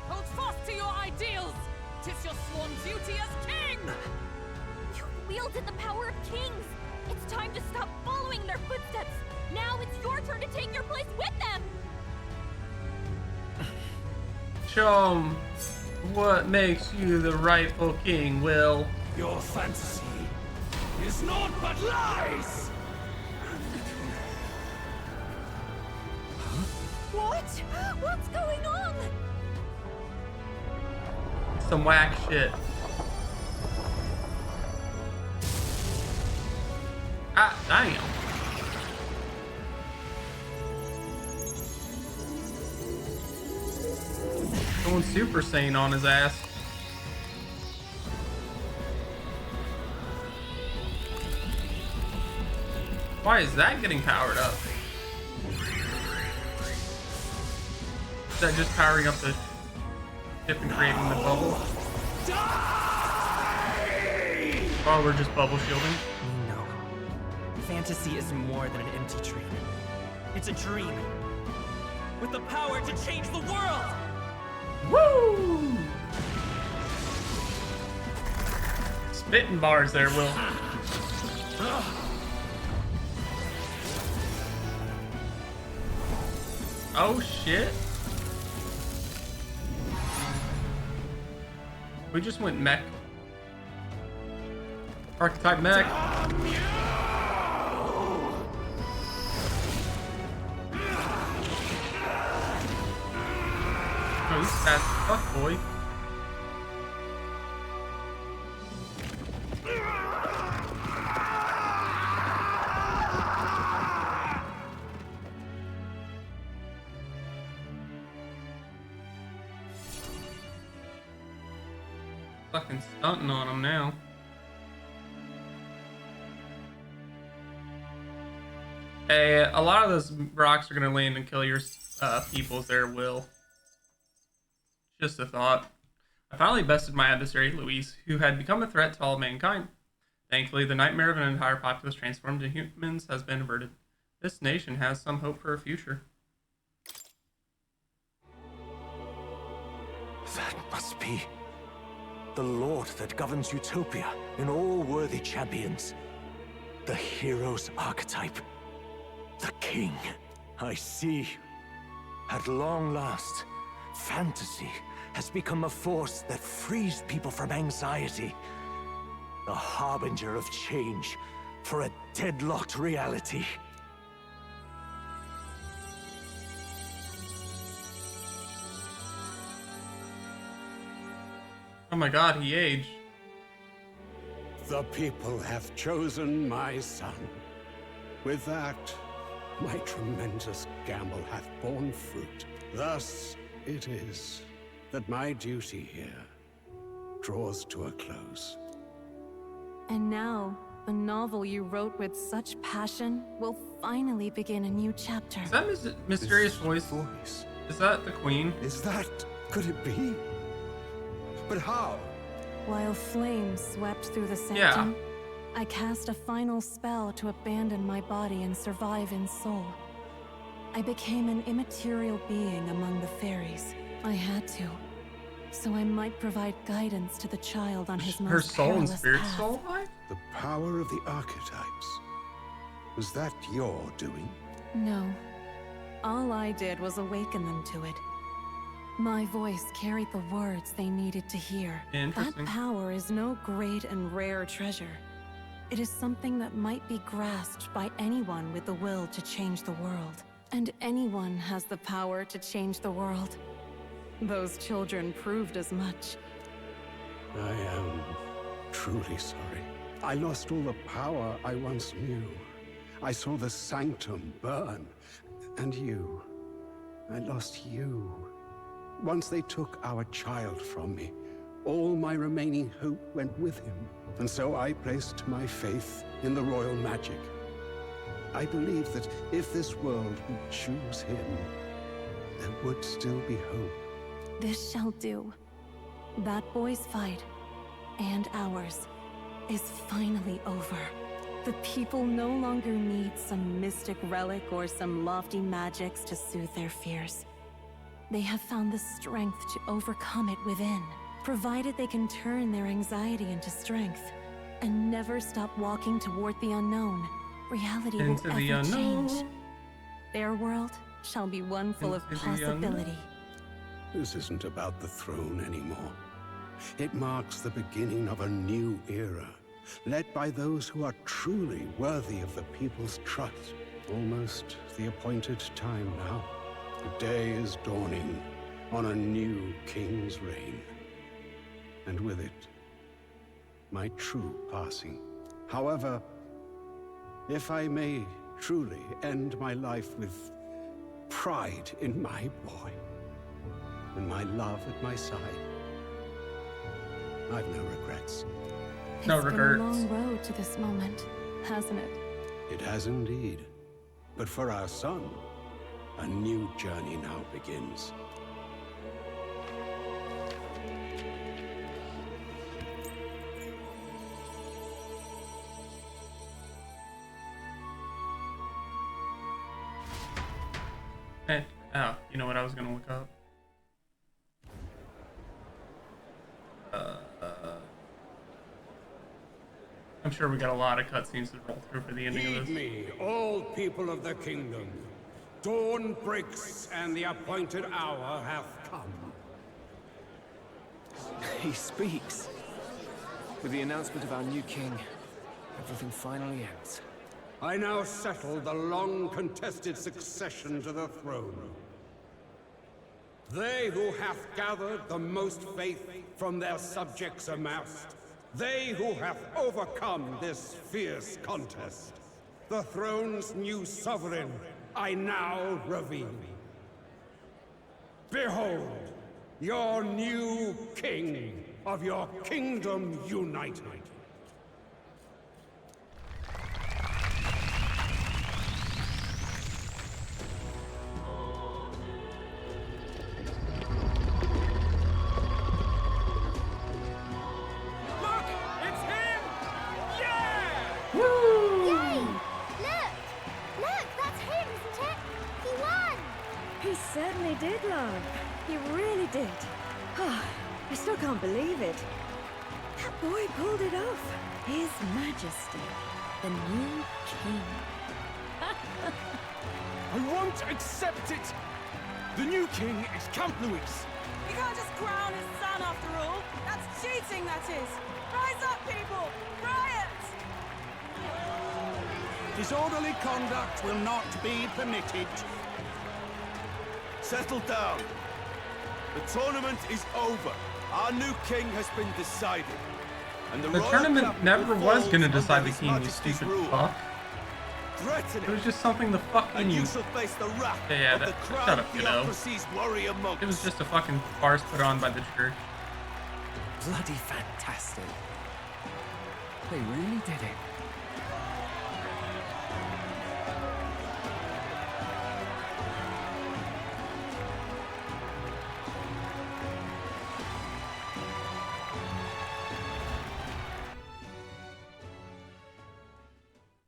Hold fast to your ideals. 'Tis your sworn duty as king. You wielded the power of kings. It's time to stop following their footsteps. Now it's your turn to take your place with them. Show 'em what makes you the rightful king, Will. Your fantasy is naught but lies! What? What's going on? Some whack shit. Ah, damn. Going Super Saiyan on his ass. Why is that getting powered up? Is that just powering up the ship and creating the bubble? Oh, we're just bubble shielding? No. Fantasy is more than an empty dream. It's a dream with the power to change the world! Woo! Spitting bars there, Will. Oh shit. We just went mech. Archetype mech. Oh, he's fast as fuck, boy. Fucking stunting on him now. Hey, a lot of those rocks are gonna land and kill your peoples there, Will. Just a thought. I finally bested my adversary, Luis, who had become a threat to all mankind. Thankfully, the nightmare of an entire populace transformed into humans has been averted. This nation has some hope for a future. That must be the Lord that governs Utopia in all worthy champions. The hero's archetype. The king. I see. At long last, fantasy has become a force that frees people from anxiety. A harbinger of change for a deadlocked reality. Oh my god, he aged. The people have chosen my son. With that, my tremendous gamble hath borne fruit. Thus it is that my duty here draws to a close. And now, the novel you wrote with such passion will finally begin a new chapter. Is that mysterious voice? Is that the queen? Is that... could it be? But how? While flames swept through the sanctum, I cast a final spell to abandon my body and survive in soul. I became an immaterial being among the fairies. I had to, so I might provide guidance to the child on his most Her soul and perilous spirit path. soul life? The power of the archetypes. Was that your doing? No. All I did was awaken them to it. My voice carried the words they needed to hear. That power is no great and rare treasure. It is something that might be grasped by anyone with the will to change the world. And anyone has the power to change the world. Those children proved as much. I am truly sorry. I lost all the power I once knew. I saw the sanctum burn. And you. I lost you. Once they took our child from me, all my remaining hope went with him. And so I placed my faith in the royal magic. I believe that if this world would choose him, there would still be hope. This shall do. That boy's fight, and ours, is finally over. The people no longer need some mystic relic or some lofty magics to soothe their fears. They have found the strength to overcome it within, provided they can turn their anxiety into strength and never stop walking toward the unknown. Reality will ever change. Their world shall be one full of possibility. This isn't about the throne anymore. It marks the beginning of a new era, led by those who are truly worthy of the people's trust. Almost the appointed time now. The day is dawning on a new king's reign. And with it, my true passing. However, if I may truly end my life with pride in my boy, and my love at my side, I've no regrets. No It's regrets. been a long road to this moment, hasn't it? It has indeed. But for our son, a new journey now begins. Hey, oh, you know what I was gonna look up? I'm sure we got a lot of cutscenes to roll through for the ending of Heed this. me, all people of the kingdom. Dawn breaks, and the appointed hour hath come. He speaks. With the announcement of our new king, everything finally ends. I now settle the long-contested succession to the throne. They who hath gathered the most faith from their subjects amassed, they who have overcome this fierce contest, the throne's new sovereign, I now reveal. Behold, your new king of your kingdom united. Look! It's him! Yes! certainly did, love. He really did. Oh, I still can't believe it. That boy pulled it off. His Majesty, the new king. I won't accept it! The new king is Count Luis. You can't just crown his son after all. That's cheating, that is. Rise up, people! Riot! Disorderly conduct will not be permitted. Settle down. The tournament is over. Our new king has been decided. And The Royal tournament Capital never was falls gonna under decide the His king, you Majesty's stupid rule. fuck. Threaten It was just something the fucking... and you shall face the wrath Yeah, of the shut crown up, kiddo. theocracy's warrior monks. It was just a fucking farce put on by the church. Bloody fantastic. They really did it.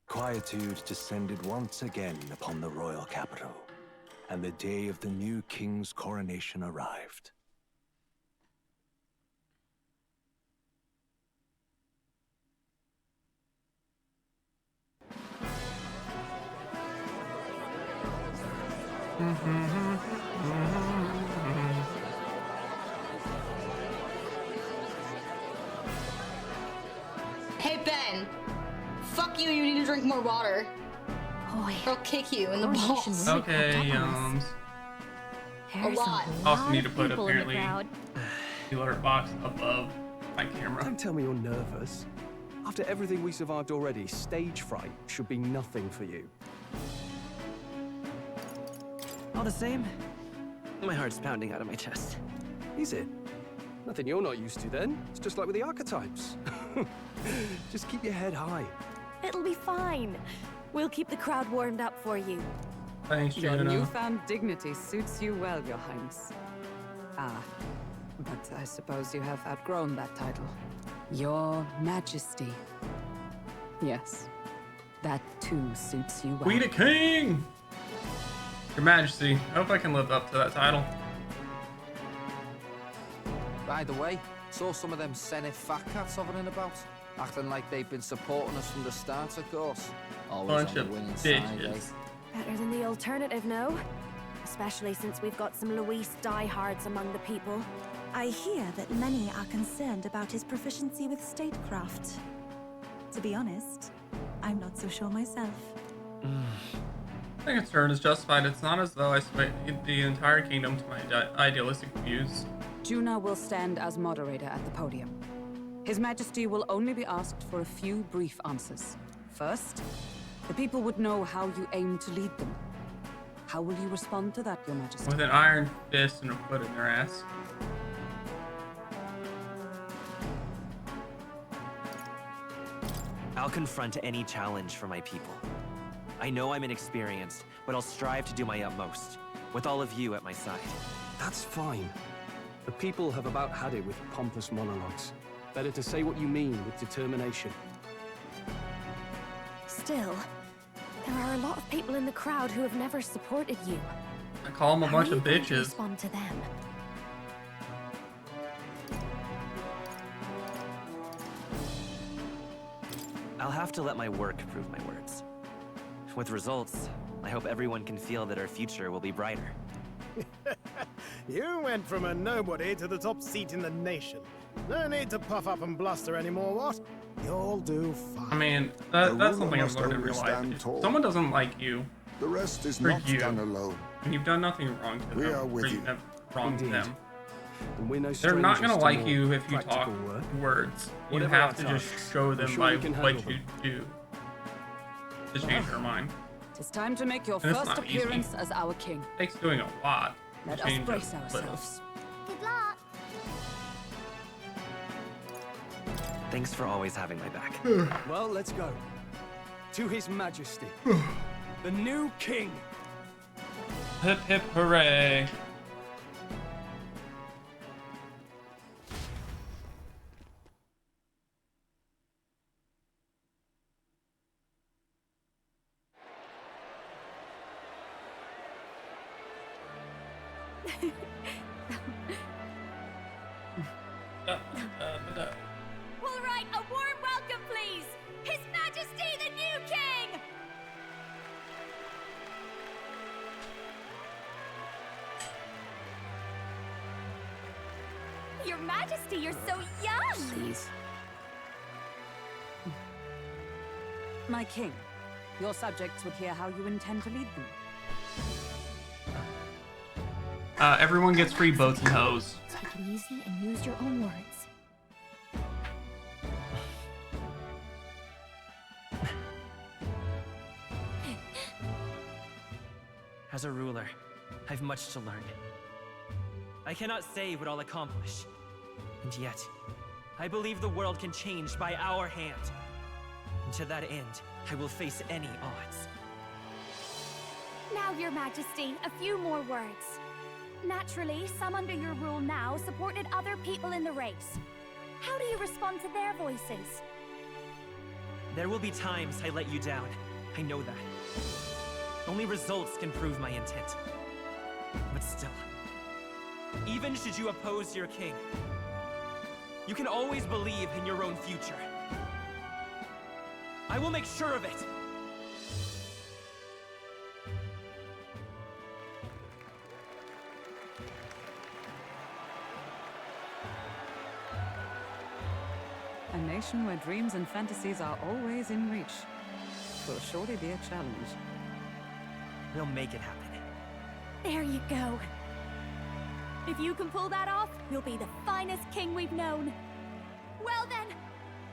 Quietude descended once again upon the royal capital, and the day of the new king's coronation arrived. Hey, Ben. Fuck you, you need to drink more water. Boy, Or I'll kick you in the coronation balls. really Okay, crept up on us. There's lot. Also need to put people in the apparently crowd. the alert box above my camera. Don't tell me you're nervous. After everything we survived already, stage fright should be nothing for you. All the same, my heart's pounding out of my chest. Is it? Nothing you're not used to then. It's just like with the archetypes. Just keep your head high. It'll be fine. We'll keep the crowd warmed up for you. Thanks, Your Juno. newfound dignity suits you well, Your Highness. Ah, but I suppose you have outgrown that title. Your Majesty. Yes, that too suits you well. We the king! Your Majesty, I hope I can live up to that title. By the way, saw some of them Senate fat cats hovering about, acting like they've been supporting us from the start, of course. Always Bunch on of the winning side, eh? bitches. Better than the alternative, no? Especially since we've got some Luis diehards among the people. I hear that many are concerned about his proficiency with statecraft. To be honest, I'm not so sure myself. I think its turn is justified. It's not as though I sway the entire kingdom to my idealistic views. Juna will stand as moderator at the podium. His Majesty will only be asked for a few brief answers. First, the people would know how you aim to lead them. How will you respond to that, Your Majesty? With an iron fist and a foot in their ass. I'll confront any challenge for my people. I know I'm inexperienced, but I'll strive to do my utmost, with all of you at my side. That's fine. The people have about had it with pompous monologues. Better to say what you mean with determination. Still, there are a lot of people in the crowd who have never supported you. I call them a How bunch are you of going to bitches. respond to them? I'll have to let my work prove my words. With results, I hope everyone can feel that our future will be brighter. You went from a nobody to the top seat in the nation. No need to puff up and bluster anymore, what? You'll do fine. I mean, that's something I've learned in real life. If someone doesn't like you, the rest is for not you, done alone. and you've done nothing wrong to We them, are with or you. have wronged Indeed. them. And we're no They're not gonna strangers to like more you if you practical talk work. words. You Whatever have our to task, just show I'm them sure by we can what handle you them. do to change their mind. It's time to make your And it's first not easy. appearance as our king. It takes doing a lot to Let us change brace a little. ourselves. Good luck. Thanks for always having my back. Well, let's go. To His Majesty, the new king. Hip hip hooray. All right, a warm welcome, please! His Majesty the new king! Your Majesty, you're so young! Please. My king, your subjects would hear how you intend to lead them. Everyone gets free boats and hoes. Take it easy and use your own words. As a ruler, I've much to learn. I cannot say what I'll accomplish. And yet, I believe the world can change by our hand. And to that end, I will face any odds. Now, Your Majesty, a few more words. Naturally, some under your rule now supported other people in the race. How do you respond to their voices? There will be times I let you down. I know that. Only results can prove my intent. But still, even should you oppose your king, you can always believe in your own future. I will make sure of it! A nation where dreams and fantasies are always in reach will surely be a challenge. We'll make it happen. There you go. If you can pull that off, you'll be the finest king we've known. Well then,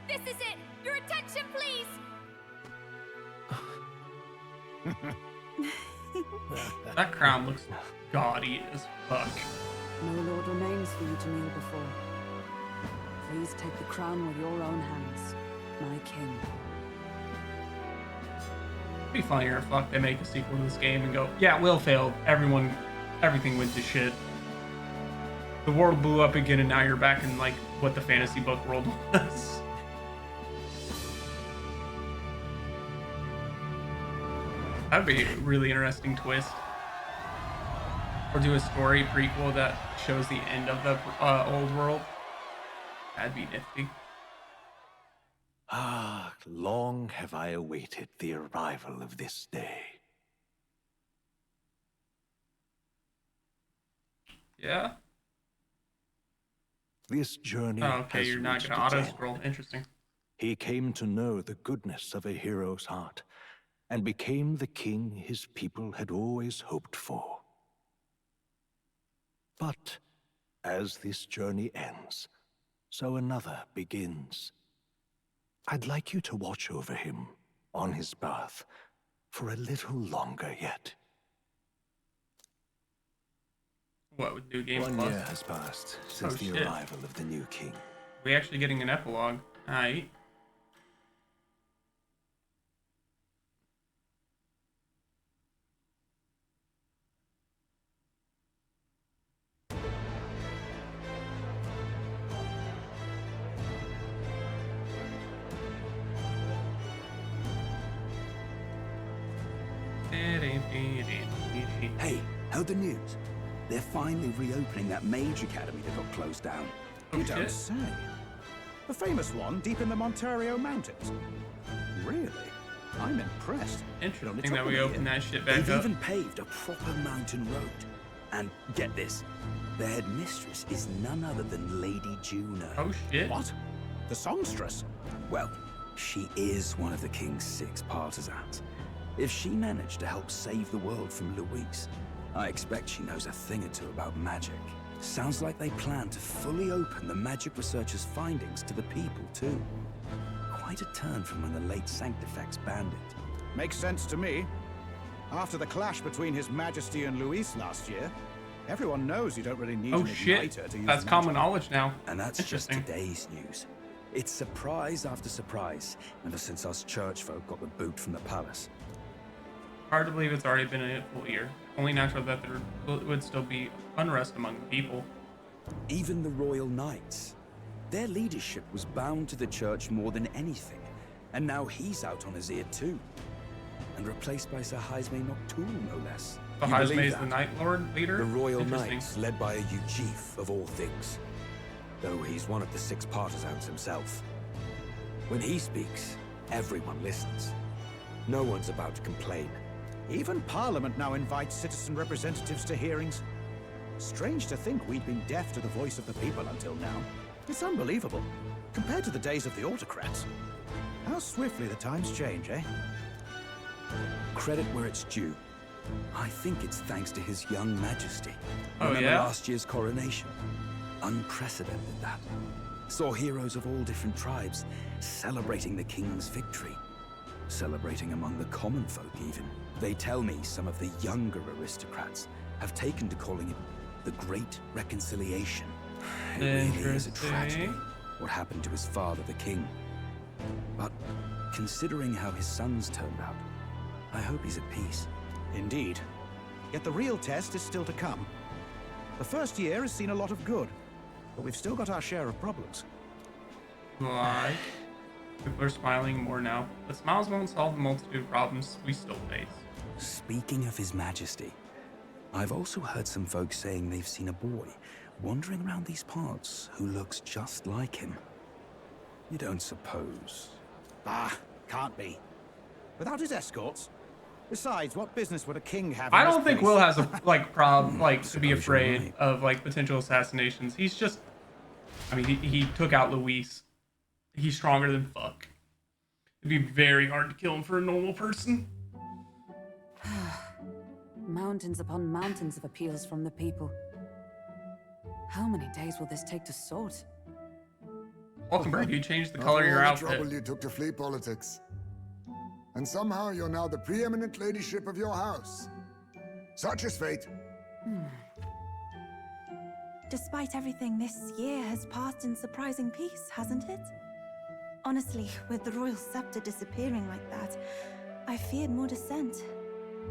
this is it. Your attention, please. That crown looks gaudy as fuck. No lord remains for you to kneel before. Please take the crown with your own hands, my king. It'd be funnier if they make a sequel to this game and go, yeah, Will failed. Everything went to shit. The world blew up again, and now you're back in like what the fantasy book world was. That'd be a really interesting twist. Or do a story prequel that shows the end of the old world. That'd be nifty. Ah, long have I awaited the arrival of this day. Yeah? This journey okay, has you're not reached gonna its auto-scroll. end. Interesting. He came to know the goodness of a hero's heart, and became the king his people had always hoped for. But as this journey ends, so another begins. I'd like you to watch over him on his path for a little longer yet. What would New Game 1 Plus? year has passed since the shit. arrival of the new king. We actually getting an epilogue. Alright. Hey, heard the news? They're finally reopening that mage academy that got closed down. You don't say. The famous one deep in the Montario Mountains. Really? I'm impressed. Interesting that we opened that shit back They've up. even paved a proper mountain road. And get this, the headmistress is none other than Lady Juno. Oh shit. What? The songstress? Well, she is one of the king's 6 partisans. If she managed to help save the world from Luis, I expect she knows a thing or two about magic. Sounds like they plan to fully open the magic researchers' findings to the people, too. Quite a turn from when the late Sanctifex banned it. Makes sense to me. After the clash between His Majesty and Luis last year, everyone knows you don't really need Oh an shit. igniter to use That's magic. common knowledge now. And that's just Interesting. today's news. It's surprise after surprise, ever since us church folk got the boot from the palace. Hard to believe it's already been a full year. Only natural that there would still be unrest among the people. Even the royal knights. Their leadership was bound to the church more than anything, and now he's out on his ear too. And replaced by Sir Jaime Noctul, no less. So You Hazme believe is the that? Night Lord leader? The royal Interesting. knights led by a Uchief of all things. Though he's one of the 6 partisans himself. When he speaks, everyone listens. No one's about to complain. Even Parliament now invites citizen representatives to hearings. Strange to think we'd been deaf to the voice of the people until now. It's unbelievable, compared to the days of the autocrats. How swiftly the times change, eh? Credit where it's due. I think it's thanks to his young majesty. Oh, Remember yeah? last year's coronation? Unprecedented, that. Saw heroes of all different tribes celebrating the king's victory. Celebrating among the common folk, even. They tell me some of the younger aristocrats have taken to calling it the Great Reconciliation. It really is a tragedy, what happened to his father, the king. But considering how his sons turned out, I hope he's at peace. Indeed. Yet the real test is still to come. The first year has seen a lot of good, but we've still got our share of problems. Like, people are smiling more now, but smiles won't solve the multitude of problems we still face. Speaking of His Majesty, I've also heard some folks saying they've seen a boy wandering around these parts who looks just like him. You don't suppose? Ah, can't be. Without his escorts? Besides, what business would a king have? I in this don't think place? Will has a problem to be suppose you're afraid right. of potential assassinations. He's just, I mean, he took out Luis. He's stronger than fuck. It'd be very hard to kill him for a normal person. Mountains upon mountains of appeals from the people. How many days will this take to sort? Welkenberg, you changed the After color of your all the trouble outfit. you took to flee politics. And somehow you're now the preeminent ladyship of your house. Such is fate. Despite everything, this year has passed in surprising peace, hasn't it? Honestly, with the royal scepter disappearing like that, I feared more dissent.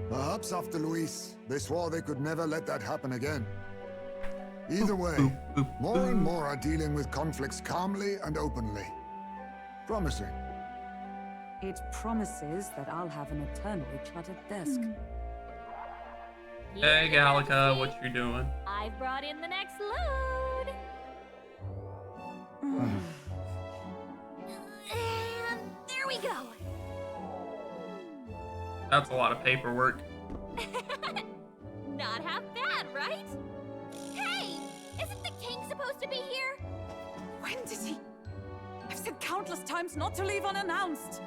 Perhaps after Luis, they swore they could never let that happen again. Either way, more and more are dealing with conflicts calmly and openly. Promising. It promises that I'll have an eternally cluttered desk. Hey, Gallica, what you doing? I've brought in the next load. And there we go. That's a lot of paperwork. Not half bad, right? Hey, isn't the king supposed to be here? When did he? I've said countless times not to leave unannounced.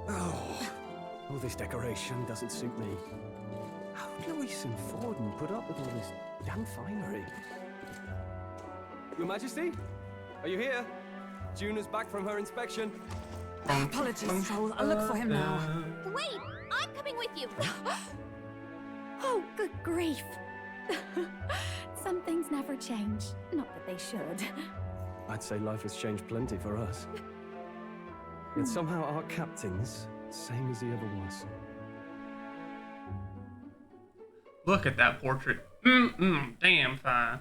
Oh, all this decoration doesn't suit me. How did Luis and Forden put up with all this damn finery? Your Majesty? Are you here? Juna's back from her inspection. Apologies, Troll. I'll look for him now. Wait, I'm coming with you. Oh, good grief. Some things never change. Not that they should. I'd say life has changed plenty for us. Yet somehow our captain's same as he ever was. Look at that portrait. Damn fine.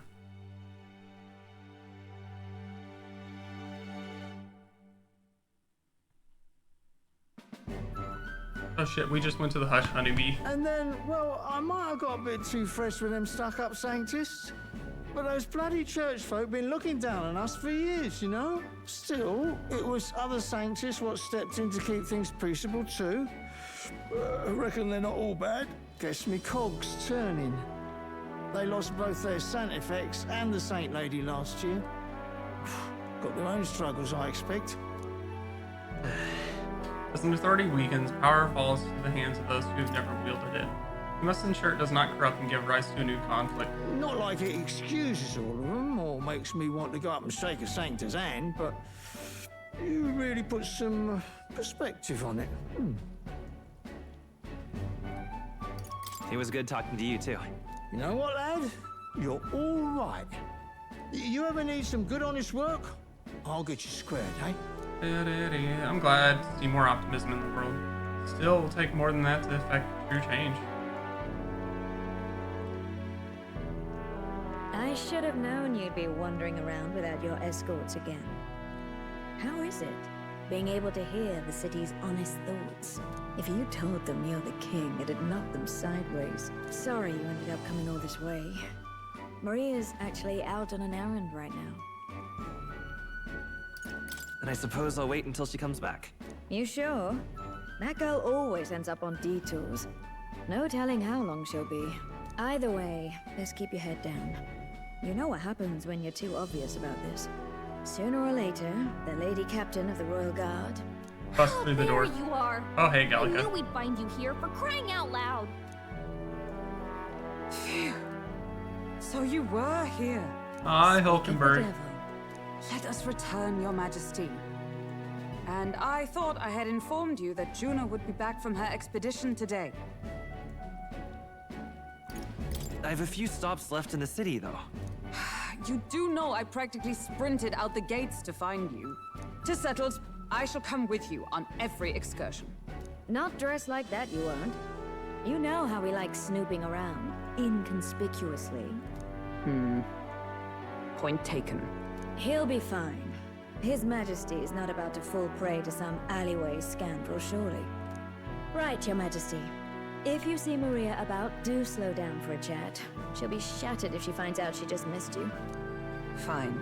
Oh shit, we just went to the Hush Honeybee. And then, well, I might have got a bit too fresh with them stuck-up sanctists. But those bloody church folk been looking down on us for years, you know? Still, it was other sanctists what stepped in to keep things peaceable too. I reckon they're not all bad. Guess me cogs turning. They lost both their Santifex and the Saint Lady last year. Got their own struggles, I expect. As an authority weakens, power falls to the hands of those who have never wielded it. We must ensure it does not corrupt and give rise to a new conflict. Not like it excuses all of them or makes me want to go up and shake a sanctor's hand, but you really put some perspective on it. It was good talking to you, too. You know what, lad? You're all right. You ever need some good, honest work? I'll get you squared, eh? I'm glad to see more optimism in the world. Still, it will take more than that to affect true change. I should have known you'd be wandering around without your escorts again. How is it? being able to hear the city's honest thoughts. If you told them you're the king, it'd knock them sideways. Sorry you ended up coming all this way. Maria's actually out on an errand right now. And I suppose I'll wait until she comes back. You sure? That girl always ends up on detours. No telling how long she'll be. Either way, just keep your head down. You know what happens when you're too obvious about this. Sooner or later, the Lady Captain of the Royal Guard... Bust through the door. There you are. Oh, hey, I Gallica. knew we'd find you here for crying out loud. Phew. So you were here. Hi, Hulkenberg. Let us return, Your Majesty. And I thought I had informed you that Juno would be back from her expedition today. I have a few stops left in the city, though. You do know I practically sprinted out the gates to find you. 'Tis settled. I shall come with you on every excursion. Not dressed like that, you won't. You know how we like snooping around, inconspicuously. Point taken. He'll be fine. His Majesty is not about to fall prey to some alleyway scandal, surely. Right, Your Majesty. If you see Maria about, do slow down for a chat. She'll be shattered if she finds out she just missed you. Fine.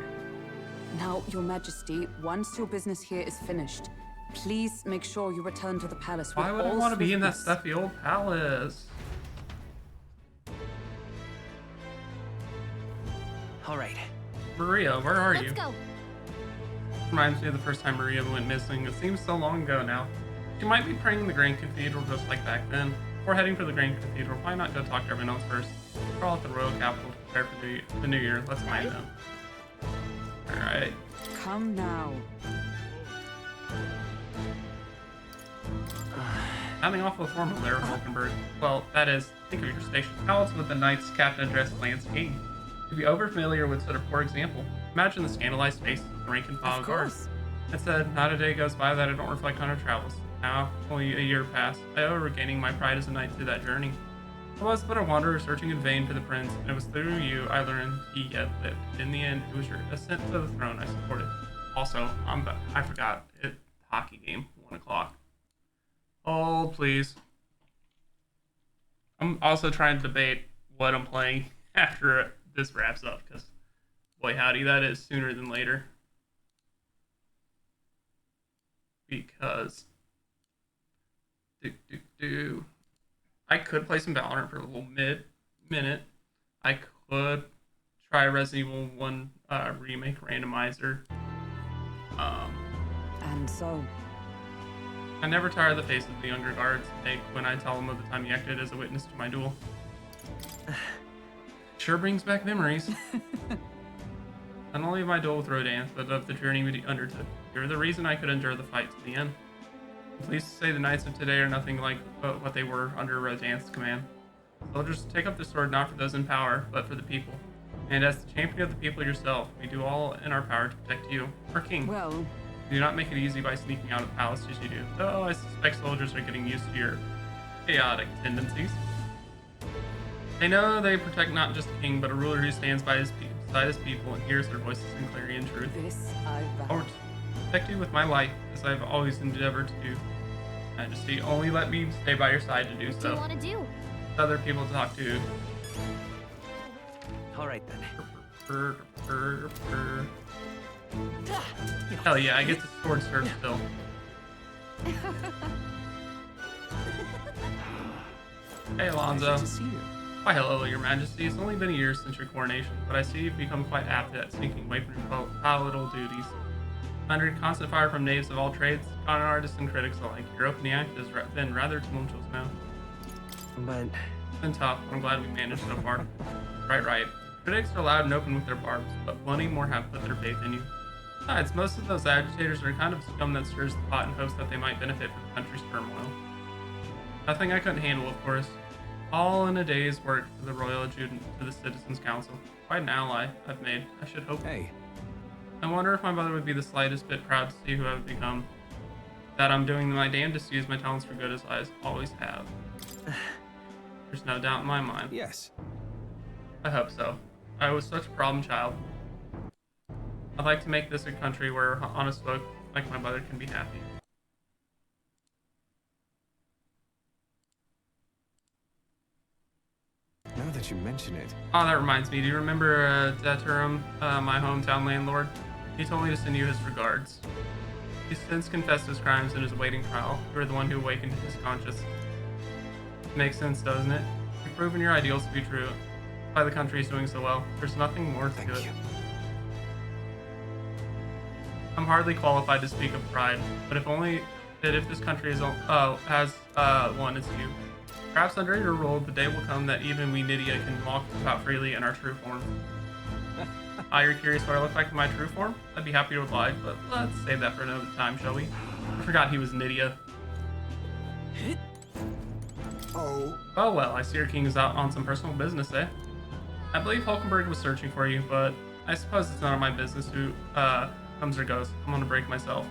Now, Your Majesty, once your business here is finished, please make sure you return to the palace with Why would I all want to be in that swiftness. stuffy old palace? All right. Maria, where are Let's you? go. Reminds me of the first time Maria went missing. It seems so long ago now. She might be praying in the Grand Cathedral just like back then. Before heading for the Grand Cathedral, why not go talk to everyone else first? We're all at the Royal Capital to prepare for the New Year. Let's find them. Alright. Come now. Sounding awful formal there, Hulkenberg. Well, that is, think of your station. How else would the Knights Captain address Lance King? To be over-familiar would set a poor example. Imagine the scandalized faces of the rank and file guards. That said, not a day goes by that I don't reflect on our travels. Now, only a year passed. I owe regaining my pride as a knight through that journey. I was but a wanderer searching in vain for the prince, and it was through you I learned he yet lived. In the end, it was your ascent to the throne I supported. Also, I forgot, hockey game, 1 o'clock. Oh, please. I'm also trying to debate what I'm playing after this wraps up, because boy howdy, that is sooner than later. Because I could play some Valorant for a little minute. I could try Resident Evil 1 remake randomizer. And so I never tire the face of the younger guards make when I tell them of the time you acted as a witness to my duel. Sure brings back memories. Not only of my duel with Rodance, but of the journey we undertook. You're the reason I could endure the fight to the end. I'm pleased to say the knights of today are nothing like what they were under Rodance's command. Soldiers, take up the sword not for those in power, but for the people. And as the champion of the people yourself, we do all in our power to protect you, our king. Well, you do not make it easy by sneaking out of the palace as you do, though I suspect soldiers are getting used to your chaotic tendencies. They know they protect not just a king, but a ruler who stands by beside his people and hears their voices in clarion truth. This I vow. I will protect you with my life, as I've always endeavored to do. Majesty, only let me stay by your side to do so. What do you want to do? Other people to talk to. All right then. Hell yeah, I get the sword serve still. Hey Alonzo. Why hello, your majesty. It's only been a year since your coronation, but I see you've become quite apt at sneaking away from your palatable duties. Under constant fire from knaves of all trades, con artists and critics alike, your opening act has been rather tumultuous now. But it's been tough, but I'm glad we managed so far. Right. Critics are loud and open with their barbs, but plenty more have put their faith in you. Besides, most of those agitators are kind of scum that stirs the pot in hopes that they might benefit from the country's turmoil. Nothing I couldn't handle, of course. All in a day's work for the royal adjutant to the Citizens' Council. Quite an ally I've made, I should hope. Hey. I wonder if my mother would be the slightest bit proud to see who I've become. That I'm doing my damnedest to use my talents for good as I always have. There's no doubt in my mind. Yes. I hope so. I was such a problem child. I'd like to make this a country where honest folk like my mother can be happy. Now that you mention it, Oh, that reminds me. Do you remember Deterum, my hometown landlord? He told me to send you his regards. He's since confessed his crimes and is awaiting trial. You were the one who awakened his conscience. Makes sense, doesn't it? You've proven your ideals to be true. That's why the country is doing so well. There's nothing more to it. I'm hardly qualified to speak of pride, but if this country has one, it's you. Perhaps under your rule, the day will come that even we Nydia can walk about freely in our true form. You're curious what I look like in my true form? I'd be happy to oblige, but let's save that for another time, shall we? I forgot he was Nydia. Oh well, I see your king is out on some personal business, eh? I believe Hulkenberg was searching for you, but I suppose it's none of my business who comes or goes. I'm gonna break myself.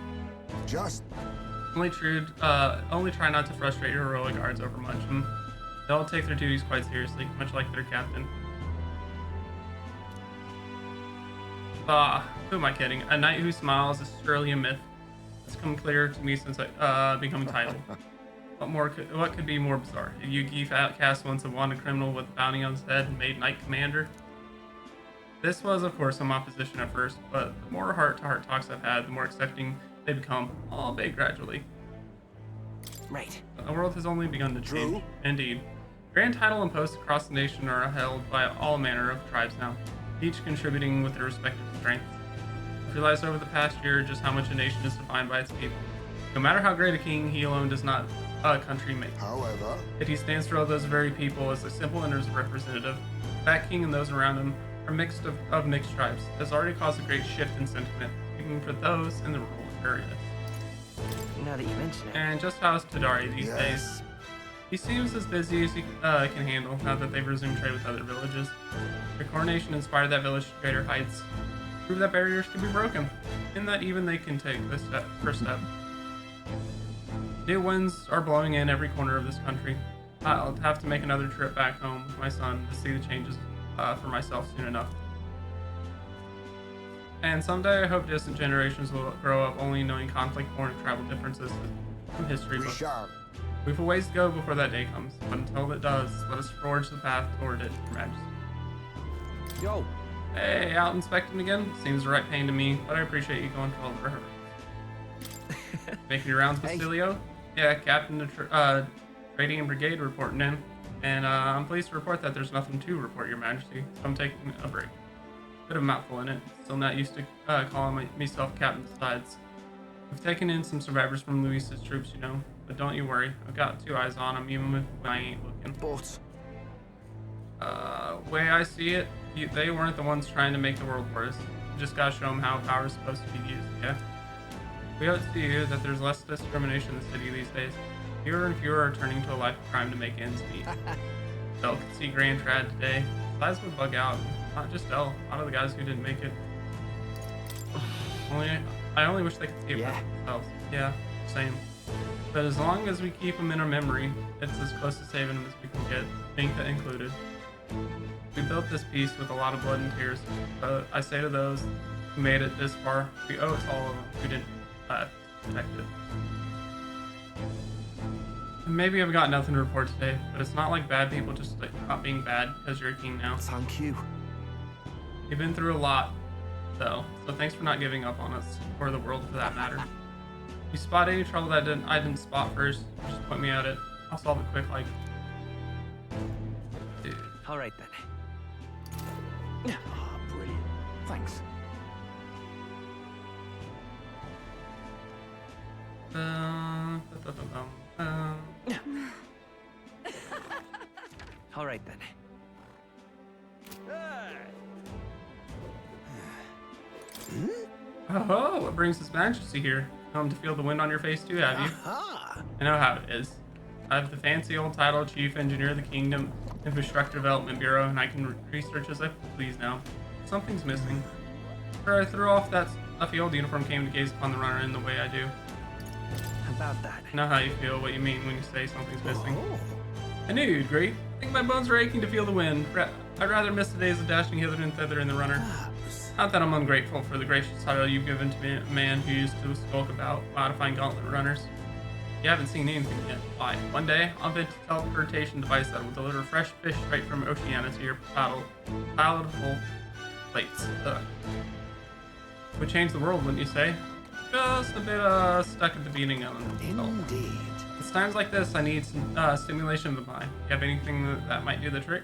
Only try not to frustrate your royal guards overmuch. They all take their duties quite seriously, much like their captain. Who am I kidding? A knight who smiles is surely a myth. It's come clear to me since I become titled. What could be more bizarre? A Yugi outcast once a wanted criminal with a bounty on his head and made knight commander? This was, of course, some opposition at first, but the more heart-to-heart talks I've had, the more accepting they become, albeit gradually. Right. The world has only begun to change. Indeed. Grand title and posts across the nation are held by all manner of tribes now, each contributing with their respective strengths. I've realized over the past year just how much a nation is defined by its people. No matter how great a king, he alone does not a country make. However, yet he stands for all those very people as a simple and as a representative. That king and those around him are mixed of mixed tribes. It has already caused a great shift in sentiment, even for those in the rural areas. Now that you mention it. And just how's Tadari these days? He seems as busy as he can handle now that they've resumed trade with other villages. The coronation inspired that village to greater heights, prove that barriers can be broken, and that even they can take this first step. New winds are blowing in every corner of this country. I'll have to make another trip back home with my son to see the changes for myself soon enough. And someday I hope distant generations will grow up only knowing conflict-born tribal differences from history books. We've a ways to go before that day comes, but until it does, let us forge the path toward it, Your Majesty. Yo! Hey, out inspecting again? Seems the right pain to me, but I appreciate you going through all the river. Making your rounds, Basilio? Yeah, Captain of Trading Brigade reporting in. And I'm pleased to report that there's nothing to report, Your Majesty, so I'm taking a break. Bit of a mouthful in it. Still not used to calling myself captain besides. We've taken in some survivors from Luis's troops, you know. But don't you worry, I've got two eyes on them even when I ain't looking. But way I see it, they weren't the ones trying to make the world worse. You just gotta show them how power is supposed to be used, yeah? We owe it to you that there's less discrimination in the city these days. Fewer and fewer are turning to a life of crime to make ends meet. Del could see Grand Trad today. His eyes would bug out. Not just Del, a lot of the guys who didn't make it. I only wish they could see it for themselves. Yeah, same. But as long as we keep them in our memory, it's as close to saving them as we can get, Inca included. We built this peace with a lot of blood and tears, but I say to those who made it this far, we owe it to all of them who didn't protect it. Maybe I've got nothing to report today, but it's not like bad people just like not being bad because you're a king now. Thank you. You've been through a lot, though, so thanks for not giving up on us, or the world for that matter. If you spot any trouble that I didn't spot first, just point me at it. I'll solve it quick like. Dude. All right then. Ah, brilliant. Thanks. All right then. Oh, what brings His Majesty here? Come to feel the wind on your face too, have you? I know how it is. I have the fancy old title Chief Engineer of the Kingdom Infrastructure Development Bureau, and I can research as I please now. Something's missing. After I threw off that stuffy old uniform, came to gaze upon the runner in the way I do. About that. I know how you feel, what you mean when you say something's missing. I knew you'd agree. I think my bones are aching to feel the wind. I'd rather miss the days of dashing hither and thither in the runner. Not that I'm ungrateful for the gracious title you've given to me, a man who used to skulk about modifying gauntlet runners. You haven't seen anything yet. Why? One day, I'll invent a teleportation device that will deliver fresh fish straight from Oceania to your palatable plates. Would change the world, wouldn't you say? Just a bit stuck at the beginning of it. Indeed. It's times like this I need some stimulation of the mind. You have anything that might do the trick?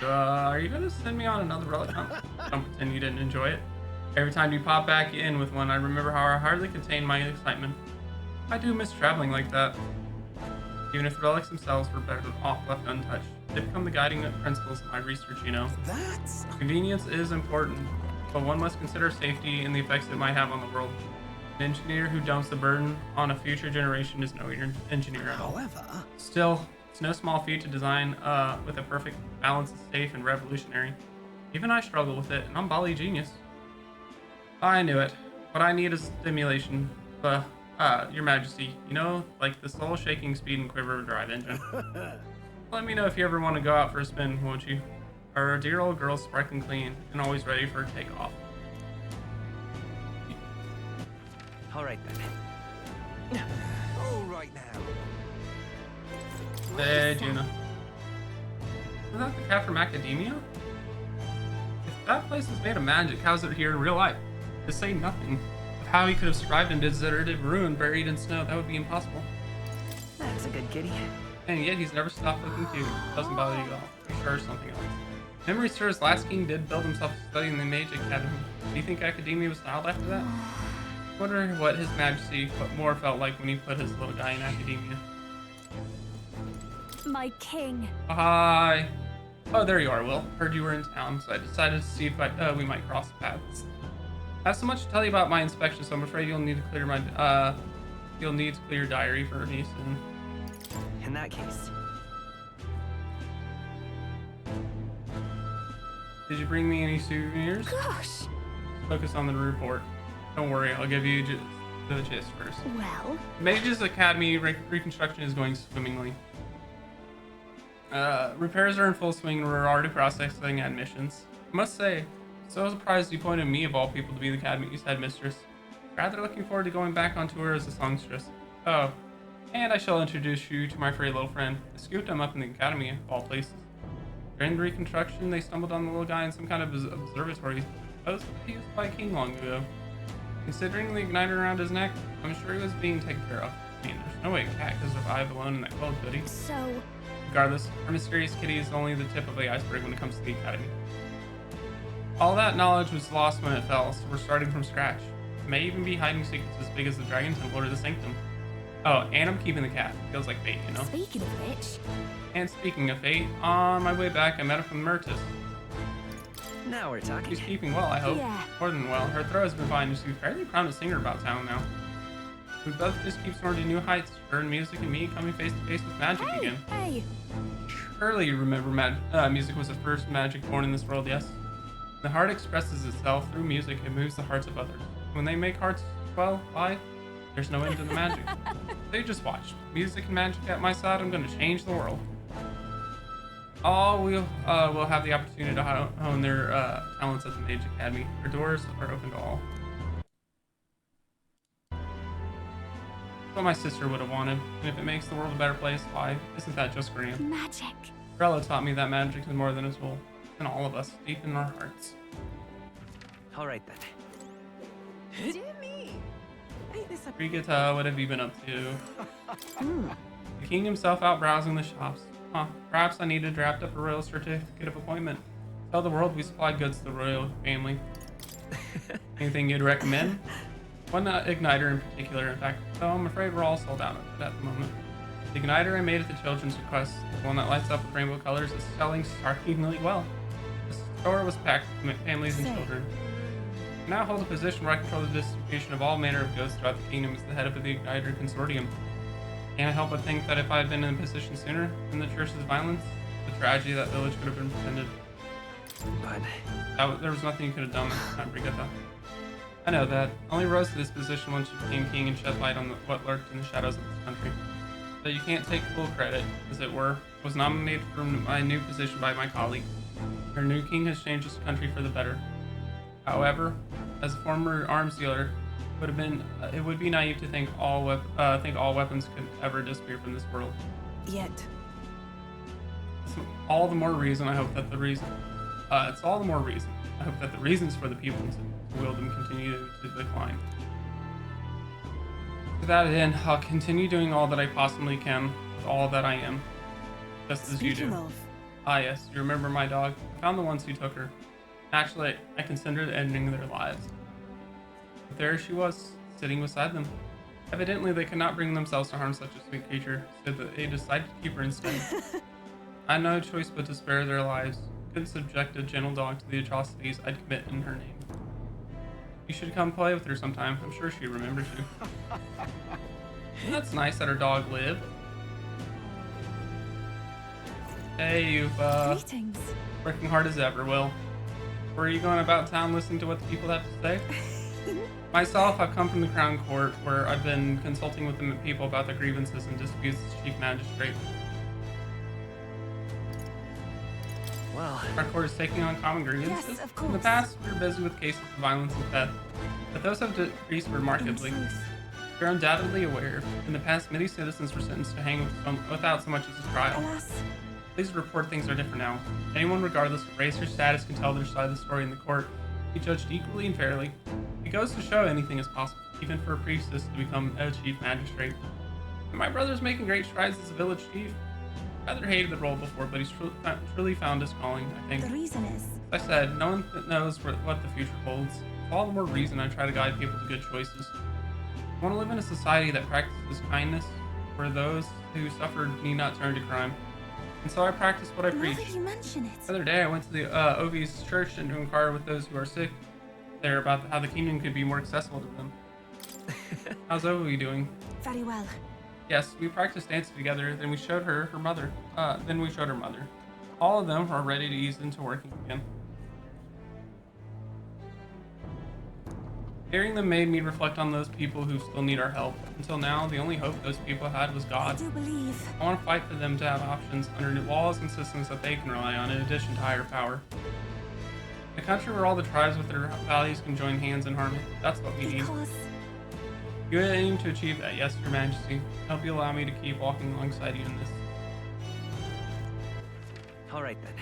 Are you gonna send me on another relic hunt? Don't pretend you didn't enjoy it. Every time you pop back in with one, I remember how I hardly contained my excitement. I do miss traveling like that. Even if the relics themselves were better off left untouched, they become the guiding principles of my research, you know. Convenience is important, but one must consider safety and the effects it might have on the world. An engineer who dumps the burden on a future generation is no engineer at all. Still, it's no small feat to design with a perfect balance of safe and revolutionary. Even I struggle with it, and I'm Bali genius. I knew it. What I need is stimulation. Your Majesty, you know, like the soul-shaking speed and quiver of a drive engine. Let me know if you ever want to go out for a spin, won't you? Our dear old girl's sparkling clean and always ready for a takeoff. All right then. All right now. Hey, Juna. Is that the cat from Academia? If that place is made of magic, how's it here in real life? To say nothing of how he could have survived in deserted ruin buried in snow, that would be impossible. That's a good kitty. And yet he's never stopped looking cute. Doesn't bother you at all. I'm sure something else. Memory serves, last king did build himself a study in the Mage Academy. Do you think Academia was styled after that? I wonder what His Majesty more felt like when he put his little guy in Academia. My king. Hi. Oh, there you are, Will. Heard you were in town, so I decided to see if we might cross paths. I have so much to tell you about my inspection, so I'm afraid you'll need to clear my your diary for me soon. In that case. Did you bring me any souvenirs? Gosh. Focus on the report. Don't worry, I'll give you the gist first. Well. Mage's Academy reconstruction is going swimmingly. Repairs are in full swing and we're already processing admissions. I must say, so surprised you pointed me of all people to be the Academy's headmistress. Rather looking forward to going back on tour as a songstress. Oh, and I shall introduce you to my furry little friend. I scooped him up in the Academy of all places. During the reconstruction, they stumbled on the little guy in some kind of observatory. He was by a king long ago. Considering the igniter around his neck, I'm sure he was being taken care of. I mean, there's no way a cat could survive alone in that cold hoodie. So... Regardless, our mysterious kitty is only the tip of the iceberg when it comes to the Academy. All that knowledge was lost when it fell, so we're starting from scratch. It may even be hiding secrets as big as the Dragon Temple or the Sanctum. Oh, and I'm keeping the cat. Feels like fate, you know? Speaking of which... And speaking of fate, on my way back, I met her from Myrtis. Now we're talking. She's keeping well, I hope. Yeah. More than well. Her throat has been fine, and she's fairly proud to singer about town now. We both just keep soaring to new heights. Her in music and me coming face to face with magic again. Hey! Surely you remember music was the first magic born in this world, yes? The heart expresses itself through music and moves the hearts of others. When they make hearts swell, there's no end to the magic. So you just watch. Music and magic at my side, I'm going to change the world. All will have the opportunity to hone their talents at the Mage Academy. Her doors are open to all. What my sister would have wanted, and if it makes the world a better place, why, isn't that just grand? Magic. Rella taught me that magic is more than a tool, in all of us, deep in our hearts. All right then. Jimmy! Ain't this a... Brigitte, what have you been up to? The king himself out browsing the shops. Huh, perhaps I need to draft up a royal certificate of appointment. Tell the world we supply goods to the royal family. Anything you'd recommend? One igniter in particular, in fact, though I'm afraid we're all sold out of it at the moment. The igniter I made at the children's request, the one that lights up with rainbow colors, is selling shockingly well. The store was packed with families and children. I now hold a position where I control the distribution of all manner of goods throughout the kingdom as the head of the igniter consortium. Can't help but think that if I had been in a position sooner than the church's violence, the tragedy of that village could have been prevented. But there was nothing you could have done this time, Brigitte. I know that. Only rose to this position once you became king and shed light on what lurked in the shadows of this country. but you can't take full credit, as it were, was nominated for my new position by my colleague. Our new king has changed his country for the better. However, as a former arms dealer, it would be naive to think all weapons could ever disappear from this world. Yet. It's all the more reason I hope that the reasons for the people to wield them continue to decline. To that end, I'll continue doing all that I possibly can with all that I am, just as you do. Ah yes, you remember my dog? I found the ones who took her. Actually, I considered ending their lives. But there she was, sitting beside them. Evidently, they could not bring themselves to harm such a sweet creature, so that they decided to keep her instead. I had no choice but to spare their lives. Couldn't subject a gentle dog to the atrocities I'd commit in her name. You should come play with her sometime. I'm sure she remembers you. That's nice that her dog lived. Hey, you've Greetings. working hard as ever, Will. Where are you going about town listening to what the people have to say? Myself, I've come from the Crown Court, where I've been consulting with the people about the grievances and disputes as Chief Magistrate. Well, our court is taking on common grievances. Yes, of course. In the past, we were busy with cases of violence and theft, but those have decreased remarkably. You're undoubtedly aware, in the past, many citizens were sentenced to hang without so much as a trial. Alas. Please report things are different now. Anyone, regardless of race or status, can tell their side of the story in the court, be judged equally and fairly. It goes to show anything is possible, even for a priestess to become a chief magistrate. And my brother's making great strides as a village chief. Rather hated the role before, but he's truly found his calling, I think. The reason is... As I said, no one knows what the future holds. For all the more reason I try to guide people to good choices. I want to live in a society that practices kindness, where those who suffered need not turn to crime. And so I practice what I preach. Now that you mention it. The other day I went to the Ovi's church and to inquire with those who are sick there about how the kingdom could be more accessible to them. How's Ovi doing? Very well. Yes, we practiced dancing together, then we showed her mother. All of them are ready to ease into working again. Hearing them made me reflect on those people who still need our help. Until now, the only hope those people had was God. I do believe. I want to fight for them to have options under new laws and systems that they can rely on in addition to higher power. A country where all the tribes with their values can join hands in harmony. That's what we need. You aim to achieve that, yes, Your Majesty. I hope you allow me to keep walking alongside you in this. All right then.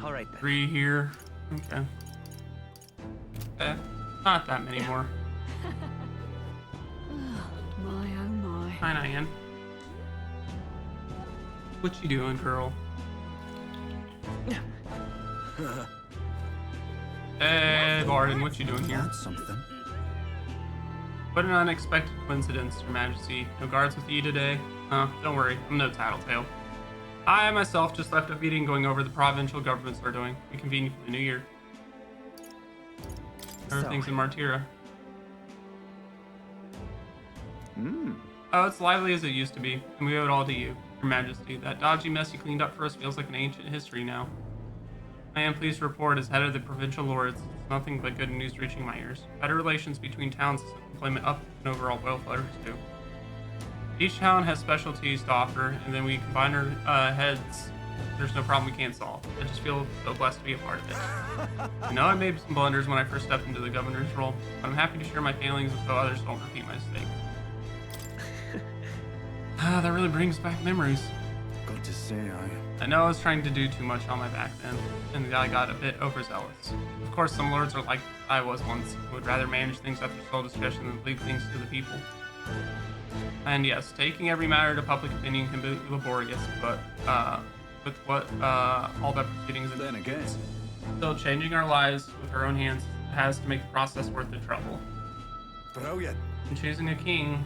All right then. 3 here. Okay. Not that many more. My oh my. Hi, Nyan. What you doing, girl? Hey, Barden, what you doing here? That's something. What an unexpected coincidence, Your Majesty. No guards with you today? Don't worry, I'm no tattletale. I myself just left a meeting going over the provincial governments are doing. We convene for the new year. Everything's in Martira. Oh, it's lively as it used to be, and we owe it all to you, Your Majesty. That dodgy mess you cleaned up for us feels like an ancient history now. I am pleased to report, as head of the provincial lords, it's nothing but good news reaching my ears. Better relations between towns, employment up, and overall welfare too. Each town has specialties to offer, and then we combine our heads. There's no problem we can't solve. I just feel so blessed to be a part of it. I know I made some blunders when I first stepped into the governor's role, but I'm happy to share my failings so others don't repeat my mistakes. That really brings back memories. Got to say, I know I was trying to do too much on my back then, and I got a bit overzealous. Of course, some lords are like I was once, who would rather manage things at their sole discretion than leave things to the people. And yes, taking every matter to public opinion can be laborious, but with what all that proceedings and then again, still changing our lives with our own hands has to make the process worth the trouble. Brilliant. And choosing a king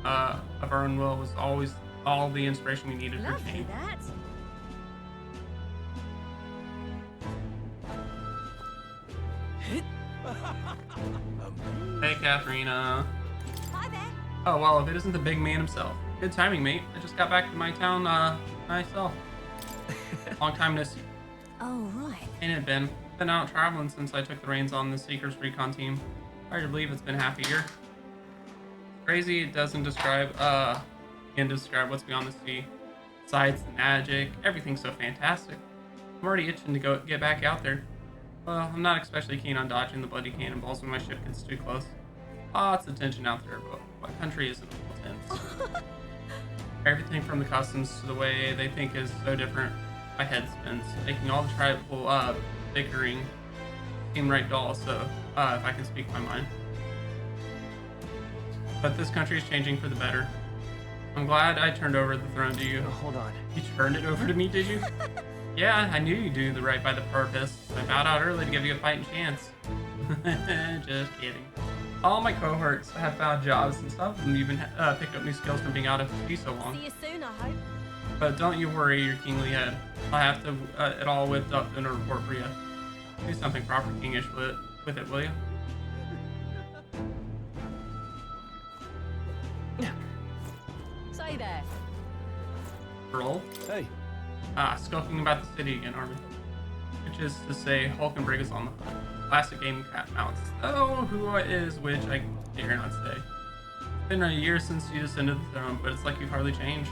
of our own will was always all the inspiration we needed for change. Hey, Katharina. Hi there. Oh, well, if it isn't the big man himself. Good timing, mate. I just got back to my town, myself. Long time no see. Oh, right. Ain't it been? Been out traveling since I took the reins on the Seekers Recon team. Hard to believe it's been half a year. Crazy it doesn't describe, what's beyond the sea. Besides the magic, everything's so fantastic. I'm already itching to get back out there. Well, I'm not especially keen on dodging the bloody cannonballs when my ship gets too close. Lots of tension out there, but what country isn't tense? Everything from the customs to the way they think is so different. My head spins, making all the tribal bickering seem right dull, so if I can speak my mind. But this country is changing for the better. I'm glad I turned over the throne to you. Hold on. You turned it over to me, did you? Yeah, I knew you'd do the right by the purpose. I bowed out early to give you a fighting chance. Just kidding. All my cohorts have found jobs, and some of them even picked up new skills from being out of sea so long. See you soon, I hope. But don't you worry your kingly head. I'll have to it all whipped up in a report for you. Do something proper kingish with it, will you? Say there. Roll. Hey. Skulking about the city again, Armin. Which is to say, Hulk and Brig is on the hunt. Classic game cat mounts. Oh, who is which I dare not say. It's been a year since you descended the throne, but it's like you've hardly changed.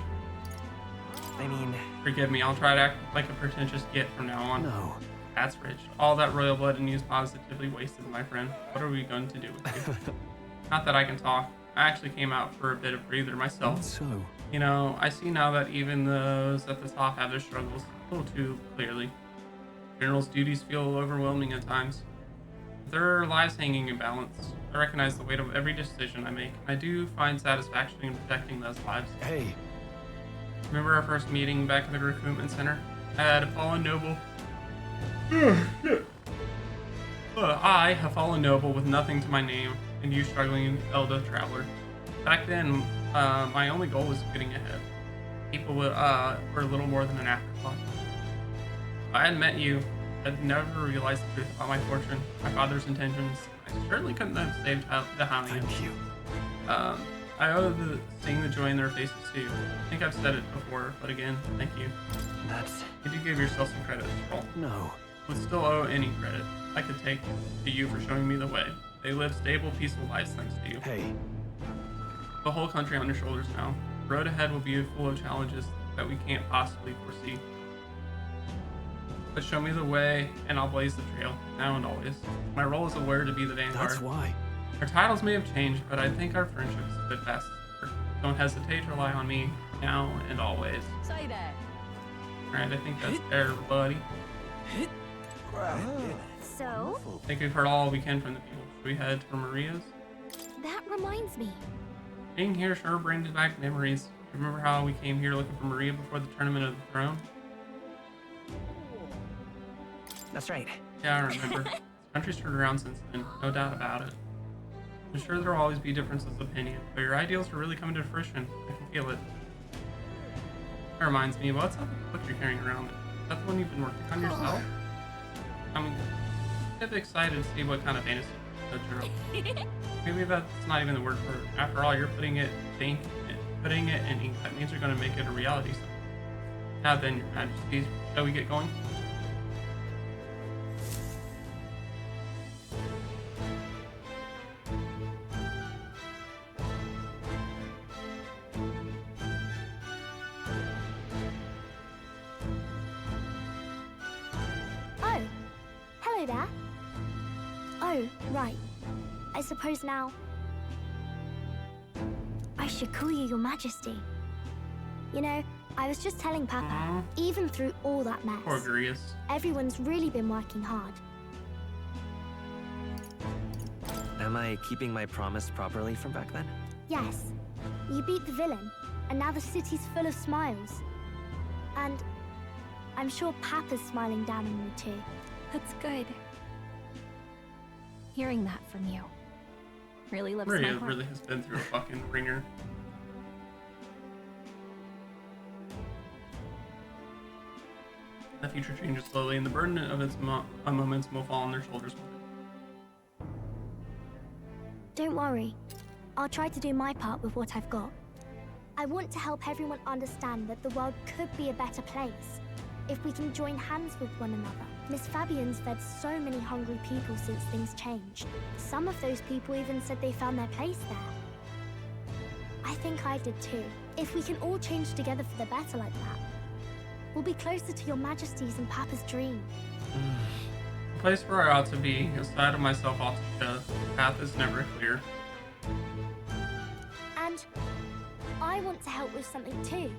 I mean... Forgive me, I'll try to act like a pretentious git from now on. No. That's rich. All that royal blood in you is positively wasted, my friend. What are we going to do with you? Not that I can talk. I actually came out for a bit of breather myself. So? You know, I see now that even those at the top have their struggles a little too clearly. General's duties feel overwhelming at times. There are lives hanging in balance. I recognize the weight of every decision I make. I do find satisfaction in protecting those lives. Hey. Remember our first meeting back at the recruitment center? I had a fallen noble. I, a fallen noble with nothing to my name, and you struggling elder traveler. Back then, my only goal was getting ahead. People were a little more than an afterthought. If I had met you, I'd never realized the truth about my fortune, my father's intentions. I certainly couldn't have saved the Hylians. Thank you. I owe seeing the joy in their faces too. I think I've said it before, but again, thank you. That's... Did you give yourself some credit, Stroll? No. Would still owe any credit I could take to you for showing me the way. They live stable, peaceful lives thanks to you. Hey. The whole country on your shoulders now. The road ahead will be full of challenges that we can't possibly foresee. But show me the way, and I'll blaze the trail, now and always. My role is aware to be the vanguard. That's why. Our titles may have changed, but I think our friendship is steadfast. Don't hesitate to rely on me, now and always. Say there. Alright, I think that's fair, buddy. So? I think we've heard all we can from the people. Should we head to Maria's? That reminds me. Being here sure brings back memories. Remember how we came here looking for Maria before the Tournament of the Throne? That's right. Yeah, I remember. The country's turned around since then, no doubt about it. I'm sure there'll always be differences of opinion, but your ideals are really coming to fruition. I can feel it. That reminds me, what's up with the book you're carrying around? Is that the one you've been working on yourself? I'm kind of excited to see what kind of fantasy journal. Maybe that's not even the word for it. After all, you're putting it in ink. That means you're going to make it a reality. So. Now then, Your Majesty, shall we get going? Oh, hello there. Oh, right. I suppose now I should call you Your Majesty. You know, I was just telling Papa, even through all that mess, Poor Grius. everyone's really been working hard. Am I keeping my promise properly from back then? Yes, you beat the villain, and now the city's full of smiles. And I'm sure Papa's smiling down on you too. That's good. Hearing that from you really lifts my Maria heart. really has been through a fucking ringer. The future changes slowly, and the burden of its momentum will fall on their shoulders. Don't worry. I'll try to do my part with what I've got. I want to help everyone understand that the world could be a better place if we can join hands with one another. Miss Fabian's fed so many hungry people since things changed. Some of those people even said they found their place there. I think I did too. If we can all change together for the better like that, we'll be closer to your Majesty's and Papa's dream. The place where I ought to be, aside of myself altogether, the path is never clear. And I want to help with something too.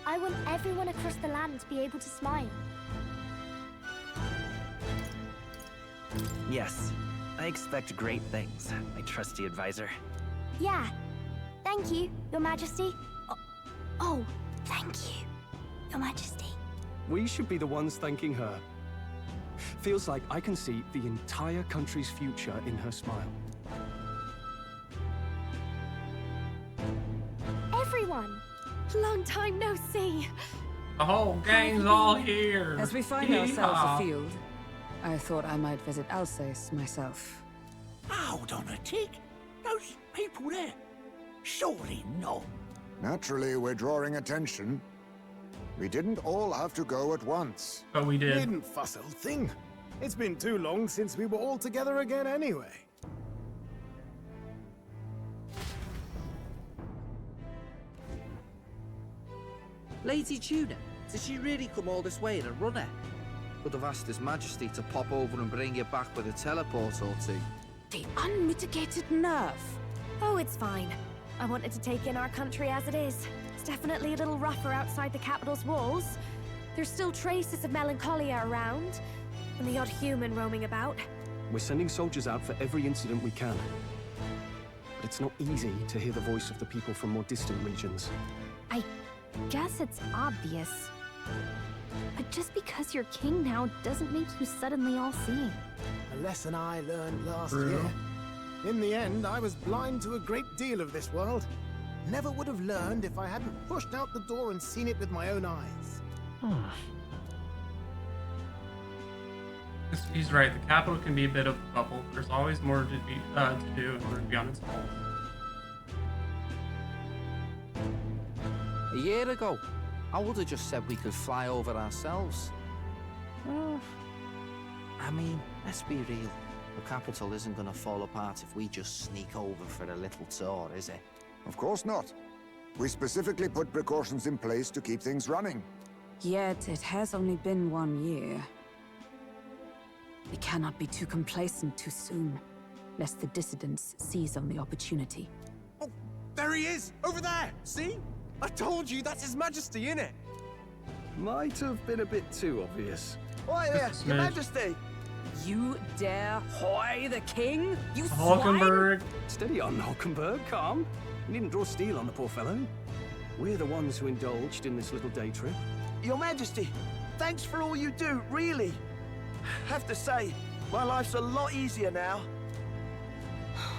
I want everyone across the land to be able to smile. Yes, I expect great things, my trusty advisor. Yeah. Thank you, Your Majesty. Oh, thank you, Your Majesty. We should be the ones thanking her. Feels like I can see the entire country's future in her smile. Everyone! Long time no see. The whole gang's all here. As we find ourselves afield, I thought I might visit Alsace myself. Hold on a tick. Those people there. Surely not. Naturally, we're drawing attention. We didn't all have to go at once. But we did. Didn't fuss, old thing. It's been too long since we were all together again anyway. Lady Tuna, did she really come all this way in a runner? Could have asked His Majesty to pop over and bring you back with a teleport or two. The unmitigated nerve. Oh, it's fine. I wanted to take in our country as it is. It's definitely a little rougher outside the capital's walls. There's still traces of melancholia around, and the odd human roaming about. We're sending soldiers out for every incident we can. But it's not easy to hear the voice of the people from more distant regions. I guess it's obvious. But just because you're king now doesn't make you suddenly all-seeing. A lesson I learned last True. year. In the end, I was blind to a great deal of this world. Never would have learned if I hadn't pushed out the door and seen it with my own eyes. He's right. The capital can be a bit of a bubble. There's always more to do in order to be on its own. A year ago, I would have just said we could fly over ourselves. I mean, let's be real. The capital isn't going to fall apart if we just sneak over for a little tour, is it? Of course not. We specifically put precautions in place to keep things running. Yet it has only been 1 year. We cannot be too complacent too soon, lest the dissidents seize on the opportunity. Oh, there he is! Over there! See? I told you, that's His Majesty, innit? Might have been a bit too obvious. Oi there, Your Majesty! You dare hoy the king? You Hulkenberg. Steady on, Hulkenberg, calm. You needn't draw steel on the poor fellow. We're the ones who indulged in this little day trip. Your Majesty, thanks for all you do, really. Have to say, my life's a lot easier now.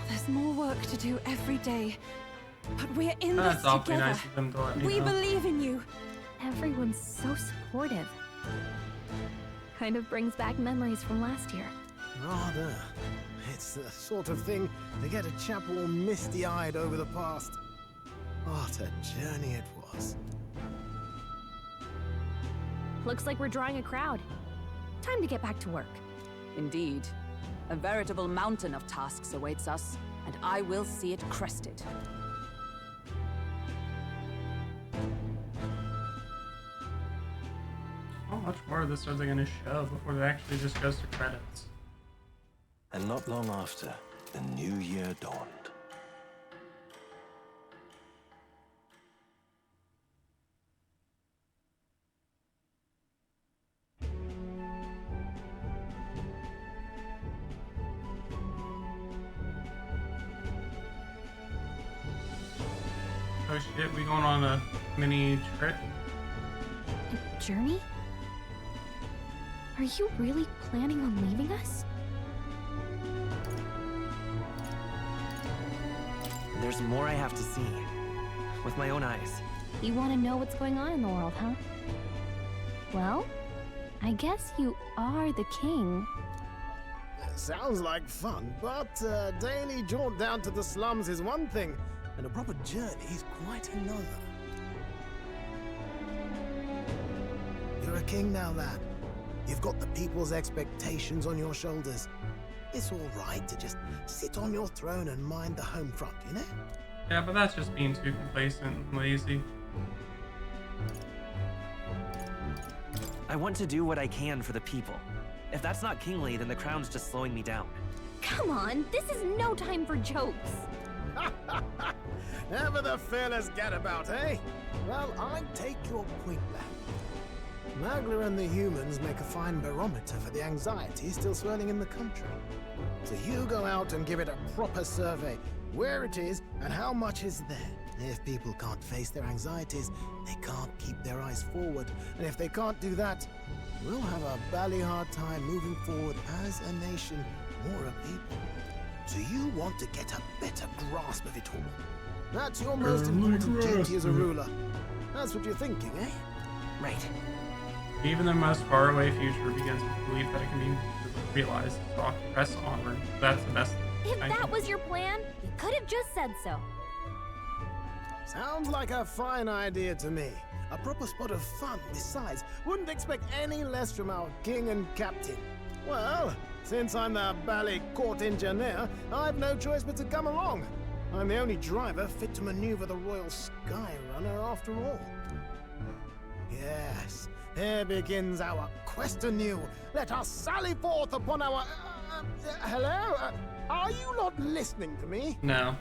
There's more work to do every day. But we're in That's this awfully together. nice of them to let me We know. believe in you. Everyone's so supportive. Kind of brings back memories from last year. Rather. It's the sort of thing to get a chap all misty-eyed over the past. What a journey it was. Looks like we're drawing a crowd. Time to get back to work. Indeed. A veritable mountain of tasks awaits us, and I will see it crested. How much more of this are they going to show before it actually just goes to credits? And not long after, the new year dawned. Oh shit, we going on a mini trip? A journey? Are you really planning on leaving us? There's more I have to see. With my own eyes. You want to know what's going on in the world, huh? Well, I guess you are the king. Sounds like fun, but a daily jaunt down to the slums is one thing, and a proper journey is quite another. You're a king now, lad. You've got the people's expectations on your shoulders. It's all right to just sit on your throne and mind the home front, you know? Yeah, but that's just being too complacent and lazy. I want to do what I can for the people. If that's not kingly, then the crown's just slowing me down. Come on, this is no time for jokes. Never the fearless gadabout, eh? Well, I take your point, lad. Magler and the humans make a fine barometer for the anxiety still swirling in the country. So you go out and give it a proper survey, where it is and how much is there. If people can't face their anxieties, they can't keep their eyes forward. And if they can't do that, we'll have a bally hard time moving forward as a nation or a people. So you want to get a better grasp of it all. That's your most important duty as a ruler. That's what you're thinking, eh? Right. Even the most faraway future begins with belief that it can be realized. So I'll press onward. That's the best. If that was your plan, you could have just said so. Sounds like a fine idea to me. A proper spot of fun, besides. Wouldn't expect any less from our king and captain. Well, since I'm the bally court engineer, I've no choice but to come along. I'm the only driver fit to maneuver the Royal Skyrunner after all. Yes, here begins our quest anew. Let us sally forth upon our... hello? Are you not listening to me? No,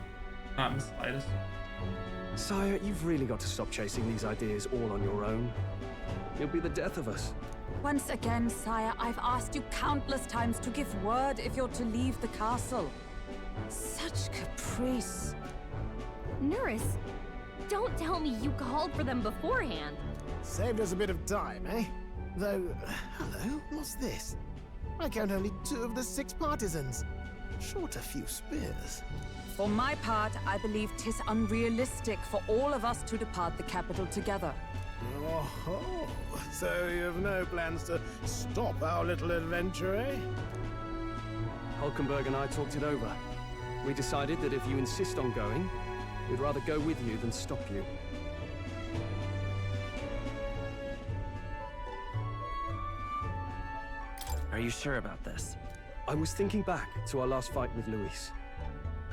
not in the slightest. Sire, you've really got to stop chasing these ideas all on your own. You'll be the death of us. Once again, sire, I've asked you countless times to give word if you're to leave the castle. Such caprice. Nurse, don't tell me you called for them beforehand. Saved us a bit of time, eh? Though, hello, what's this? I count only 2 of the 6 partisans. Short a few spears. For my part, I believe 'tis unrealistic for all of us to depart the capital together. Oh, so you have no plans to stop our little adventure, eh? Hulkenberg and I talked it over. We decided that if you insist on going, we'd rather go with you than stop you. Are you sure about this? I was thinking back to our last fight with Luis.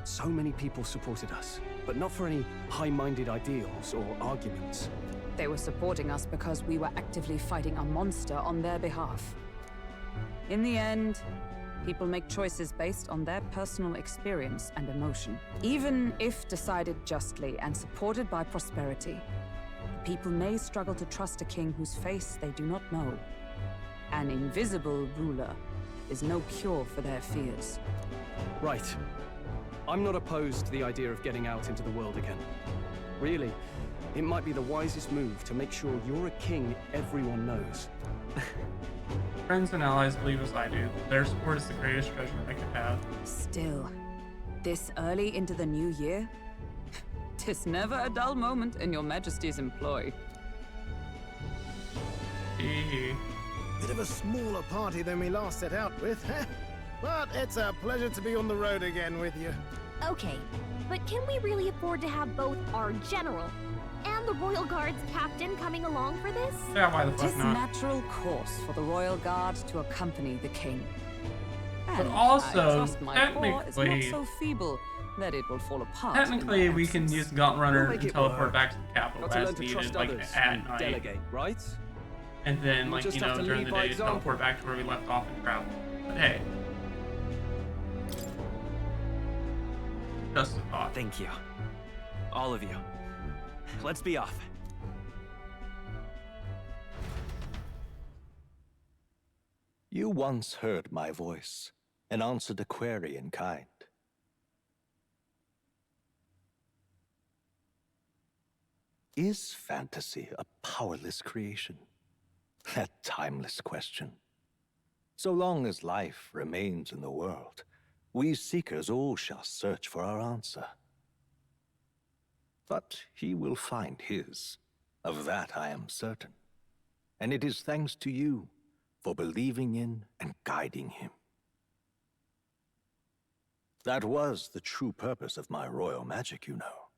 So many people supported us, but not for any high-minded ideals or arguments. They were supporting us because we were actively fighting a monster on their behalf. In the end, people make choices based on their personal experience and emotion. Even if decided justly and supported by prosperity, people may struggle to trust a king whose face they do not know. An invisible ruler is no cure for their fears. Right. I'm not opposed to the idea of getting out into the world again. Really, it might be the wisest move to make sure you're a king everyone knows. Friends and allies believe as I do. Their support is the greatest treasure I could have. Still, this early into the new year? 'Tis never a dull moment in your majesty's employ. Bit of a smaller party than we last set out with, huh? But it's a pleasure to be on the road again with you. Okay, but can we really afford to have both our general and the Royal Guard's captain coming along for this? Yeah, why the fuck Tis not? natural course for the Royal Guard to accompany the king. But And also, I trust my corps is not technically- so feeble that it will fall apart. Technically, in my we can absence. use the Gaunt Runner We'll make and it teleport work. back to the capital Got to as learn to trust needed, like others at and night. delegate, right? And then, We'll like, just you have know, to during lead the by day, example. teleport back to where we left off and travel. But hey. Just a thought. Thank you. All of you. Let's be off. You once heard my voice and answered a query in kind. Is fantasy a powerless creation? That timeless question. So long as life remains in the world, we seekers all shall search for our answer. But he will find his. Of that I am certain. And it is thanks to you for believing in and guiding him. That was the true purpose of my royal magic, you know.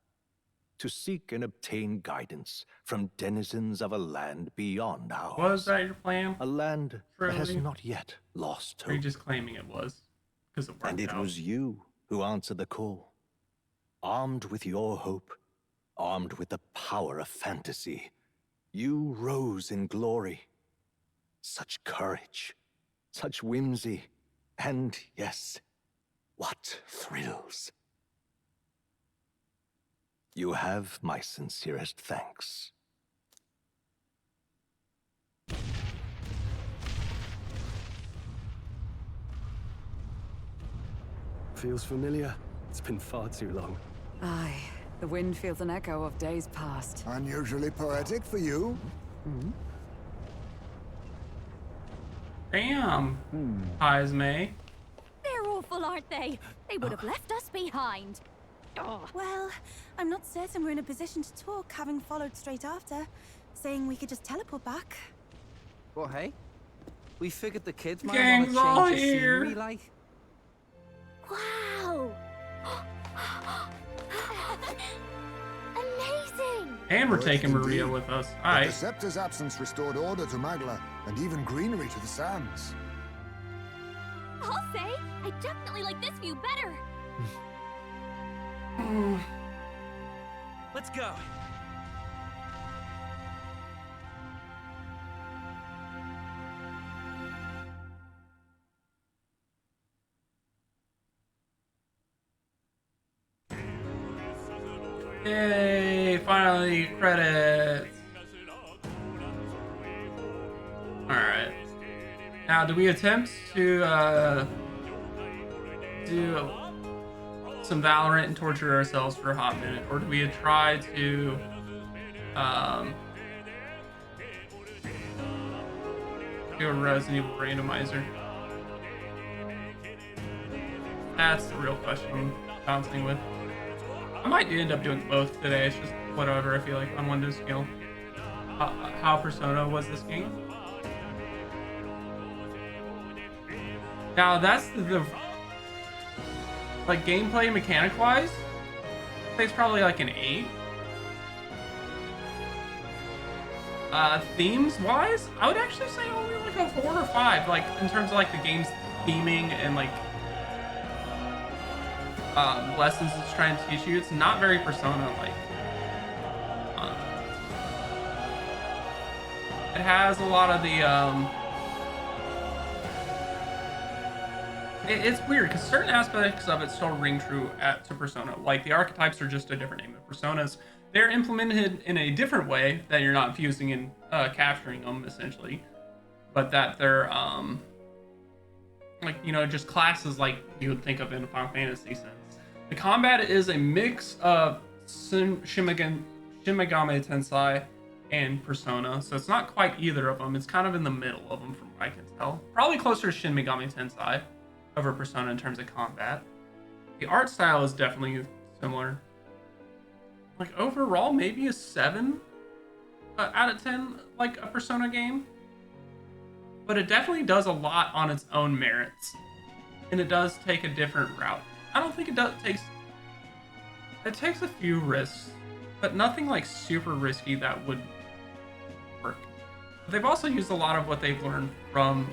To seek and obtain guidance from denizens of a land beyond ours. Was that your plan? A land that has Truly? not yet lost Or are you hope. just claiming it was? Because it worked And it out. was you who answered the call. Armed with your hope, armed with the power of fantasy, you rose in glory. Such courage, such whimsy, and yes, what thrills. You have my sincerest thanks. Feels familiar. It's been far too long. Aye, the wind feels an echo of days past. Unusually poetic for you. Damn, Esme. They're awful, aren't they? They would have left us behind. Oh. Well, I'm not certain we're in a position to talk, having followed straight after, saying we could just teleport back. Well, hey, we figured the kids might Gang's want all to change the here. scenery, like. Wow! Amazing! And we're taking Maria with us. The Alright. Deceptor's absence restored order to Magla, and even greenery to the sands. I'll say, I definitely like this view better. Let's go. Yay, finally, credits. Alright. Now, do we attempt to do some Valorant and torture ourselves for a hot minute? Or do we try to do a Resident Evil randomizer? That's the real question I'm bouncing with. I might end up doing both today. It's just whatever I feel like on Windows skill. How Persona was this game? Now that's the like gameplay mechanic wise, I think it's probably like an 8. Themes wise, I would actually say only like a 4 or 5. Like in terms of like the game's theming and like lessons it's trying to teach you. It's not very Persona-like. It has a lot of the it's weird because certain aspects of it still ring true to Persona. Like the archetypes are just a different name. The personas, they're implemented in a different way that you're not fusing and capturing them essentially, but that they're like, you know, just classes like you would think of in a Final Fantasy sense. The combat is a mix of Shin Megami Tensei and Persona, so it's not quite either of them. It's kind of in the middle of them from what I can tell. Probably closer to Shin Megami Tensei over Persona in terms of combat. The art style is definitely similar. Like overall, maybe a 7 out of 10, like a Persona game. But it definitely does a lot on its own merits, and it does take a different route. I don't think it takes a few risks, but nothing like super risky that would work. But they've also used a lot of what they've learned from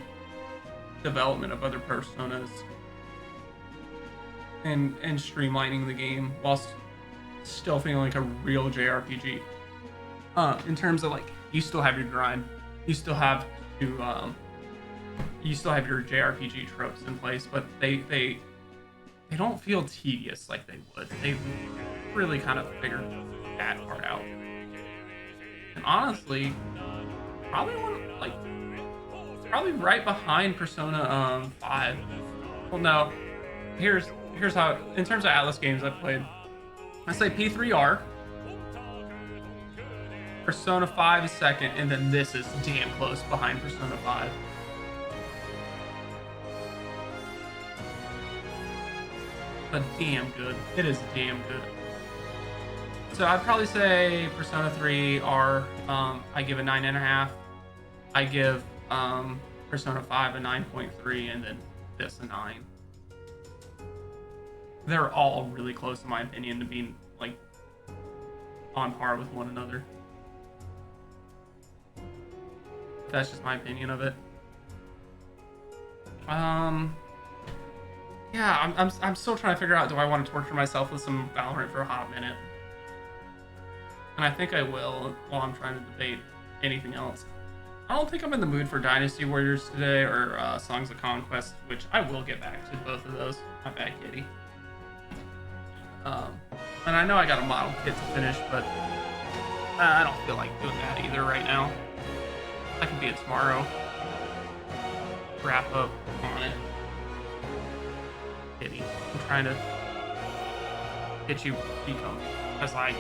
development of other Personas and streamlining the game whilst still feeling like a real JRPG. In terms of like, you still have your grind, you still have to you still have your JRPG tropes in place, but they don't feel tedious like they would. They really kind of figured that part out. And honestly, probably right behind Persona 5. Well, no. Here's how, in terms of Atlas games I've played, I say P3R, Persona 5 is second, and then this is damn close behind Persona 5. But damn good. It is damn good. So I'd probably say Persona 3 R, I give a 9.5. I give Persona 5 a 9.3, and then this a 9. they're all really close in my opinion to being like on par with one another. That's just my opinion of it. Yeah, I'm still trying to figure out, do I want to torture myself with some Valorant for a hot minute? And I think I will while I'm trying to debate anything else. I don't think I'm in the mood for Dynasty Warriors today or Songs of Conquest, which I will get back to both of those. My bad, kitty. And I know I got a model kit to finish, but I don't feel like doing that either right now. I can be it tomorrow. Wrap up on it. Kitty, I'm trying to get you become as I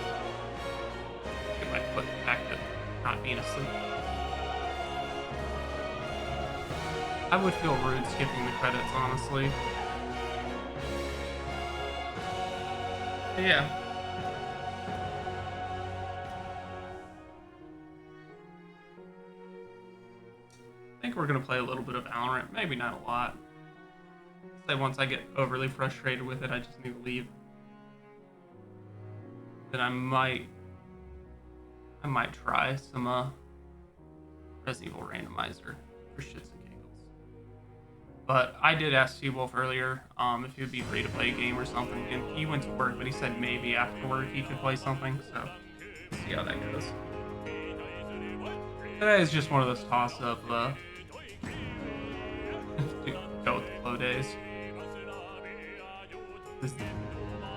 get my foot back to not being asleep. I would feel rude skipping the credits, honestly. But yeah. I think we're gonna play a little bit of Valorant, maybe not a lot. Say once I get overly frustrated with it, I just need to leave. Then I might try some Resident Evil Randomizer for shits and giggles. But I did ask T-Wolf earlier if he would be free to play a game or something, and he went to work, but he said maybe after work he could play something, so we'll see how that goes. Today is just one of those toss-up go with the flow days.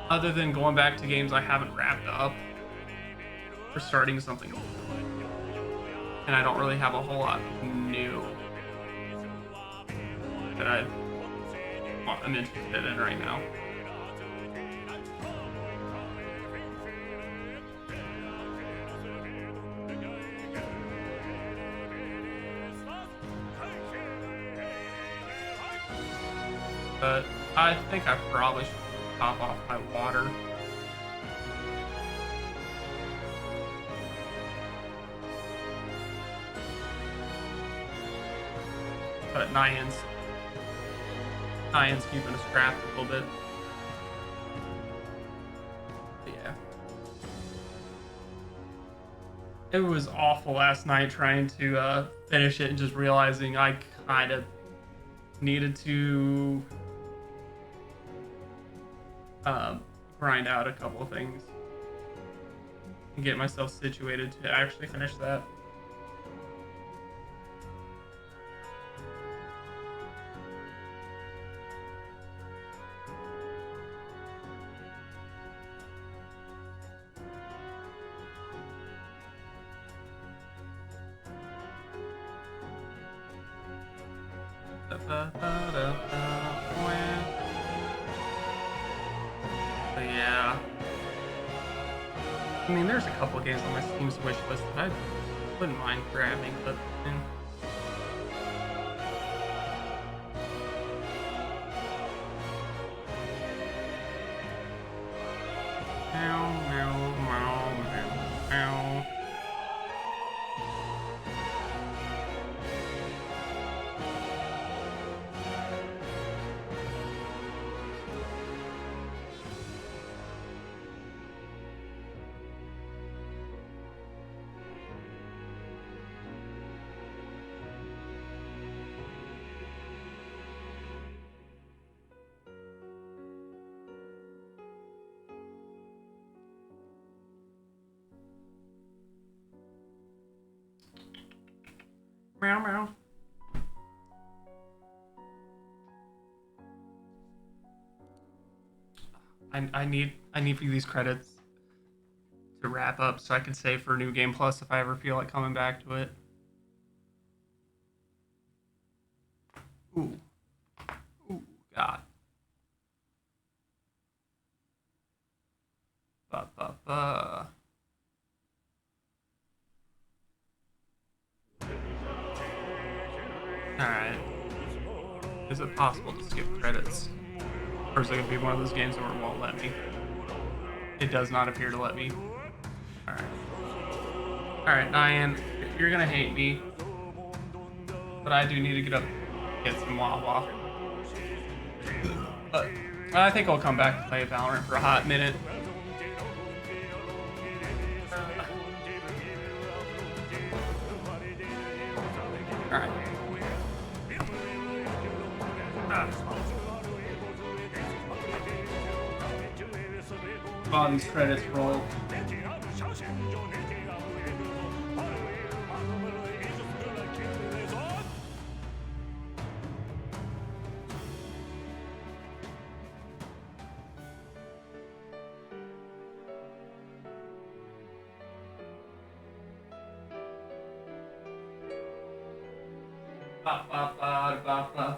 Other than going back to games I haven't wrapped up, or starting something new. And I don't really have a whole lot new that I'm interested in right now. But I think I probably should top off my water. But Nyan's keeping us trapped a little bit. But yeah. It was awful last night trying to finish it and just realizing I kind of needed to grind out a couple of things and get myself situated to actually finish that. But yeah, I mean, there's a couple of games on my Steam's wish list that I wouldn't mind grabbing, but meow meow. I need these credits to wrap up so I can save for New Game Plus if I ever feel like coming back to it. Ooh, God. Alright. Is it possible to skip credits? Or is it going to be one of those games where it won't let me? It does not appear to let me. Alright. Alright, Diane, you're going to hate me. But I do need to get up and get some Wawa. But I think I'll come back to play Valorant for a hot minute. Alright. All these credits roll.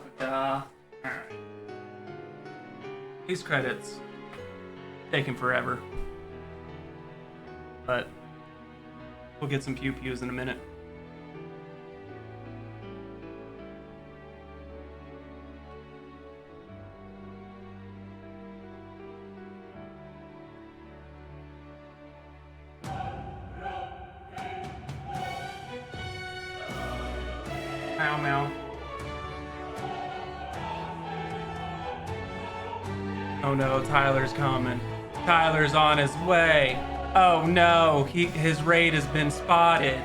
Alright. These credits taking forever, but we'll get some pew-pews in a minute. Meow meow. Oh no, Tyler's coming. Tyler's on his way. Oh no, his raid has been spotted.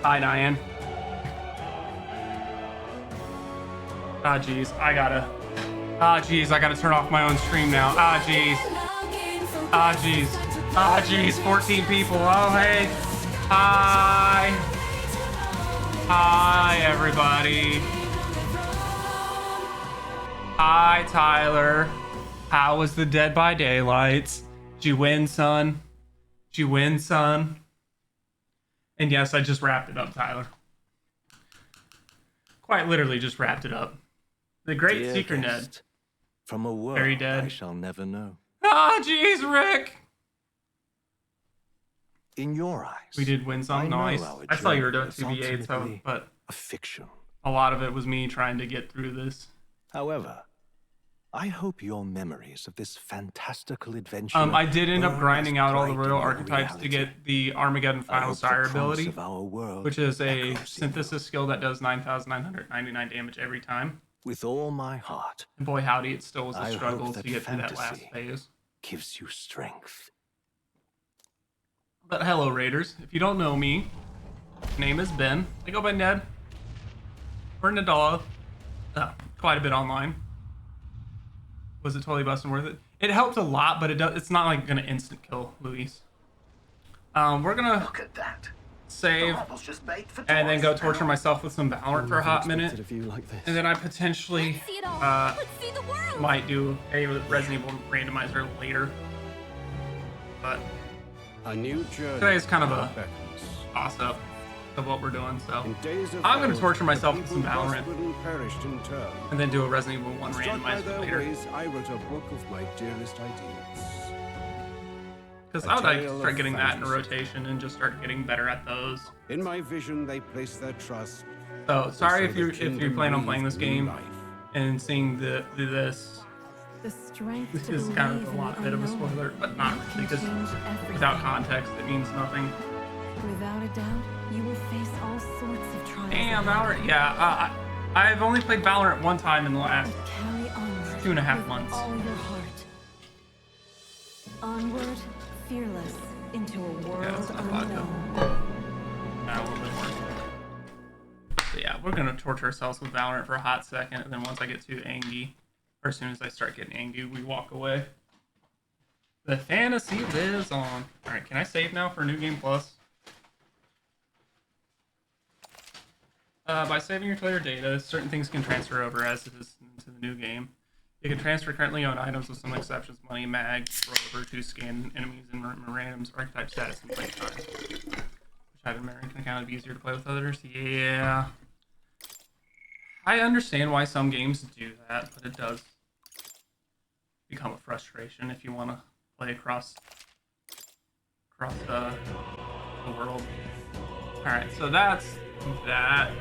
Hi, Diane. Ah, jeez, I gotta turn off my own stream now. Ah, jeez. Ah, jeez. Ah, jeez, 14 people. Oh, hey. Hi. Hi, everybody. Hi, Tyler. How was the Dead by Daylights? Did you win, son? Did you win, son? And yes, I just wrapped it up, Tyler. Quite literally just wrapped it up. The great Dear Secret guest, Ned. From a world Very dead. I shall never know. Ah, jeez, Rick. In your eyes, We did win some. Nice. I saw you were doing TBA, so, but a fiction. a lot of it was me trying to get through this. However, I hope your memories of this fantastical adventure. I did end up burn grinding as out all the bright royal in your archetypes to reality. get the Armageddon I Final hope the Sire promise ability, of our world which is a echoes in synthesis skill that does 9,999 damage every time. With all my heart, And boy howdy, it still was a I struggle hope to that get through that last fantasy phase. gives you strength. But hello, Raiders. If you don't know me, my name is Ben. I go by Ned. Or Nadala. Quite a bit online. Was it totally busting worth it? It helped a lot, but it's not like gonna instant kill Luis. We're gonna Look at that. save The rebels just bait for and then go tourists torture now. myself with some Valorant for a hot minute. And then I potentially might do a Resident Evil randomizer later. But A new journey today's kind of a beckons. toss-up of what we're doing, so In days of I'm gonna old, torture the myself with some people Valorant prospered and perished in turn. and then do a Resident Evil 1 Struck by randomizer their later. ways, I wrote a book of my dearest ideas. Because A I would like to tale start of getting that in a fantasy. rotation and just start getting better at those. In my vision, they place their trust. So sorry if the you kingdom plan on playing this breathed new game life. and seeing this. The strength This to is kind of believe a in lot the bit of a unknown. spoiler, but not That really, can because change everything. without context it means nothing. Without a doubt, you will face all sorts of trials. Damn, ahead. Valorant. Yeah, I've only played Valorant one time in the last But carry onward 2.5 with months. all your heart. Onward, fearless, into a world that's not vodka. unknown. A little bit more. So yeah, we're gonna torture ourselves with Valorant for a hot second, and then once I get too angry, or as soon as I start getting angry, we walk away. The fantasy lives on. All right, can I save now for New Game Plus? By saving your player data, certain things can transfer over as it is into the new game. You can transfer currently owned items with some exceptions: money, mag, rover to scan enemies and randoms, archetype status, and play time. Which I've American can kind of be easier to play with others. Yeah. I understand why some games do that, but it does become a frustration if you want to play across the world. Alright, so that's that.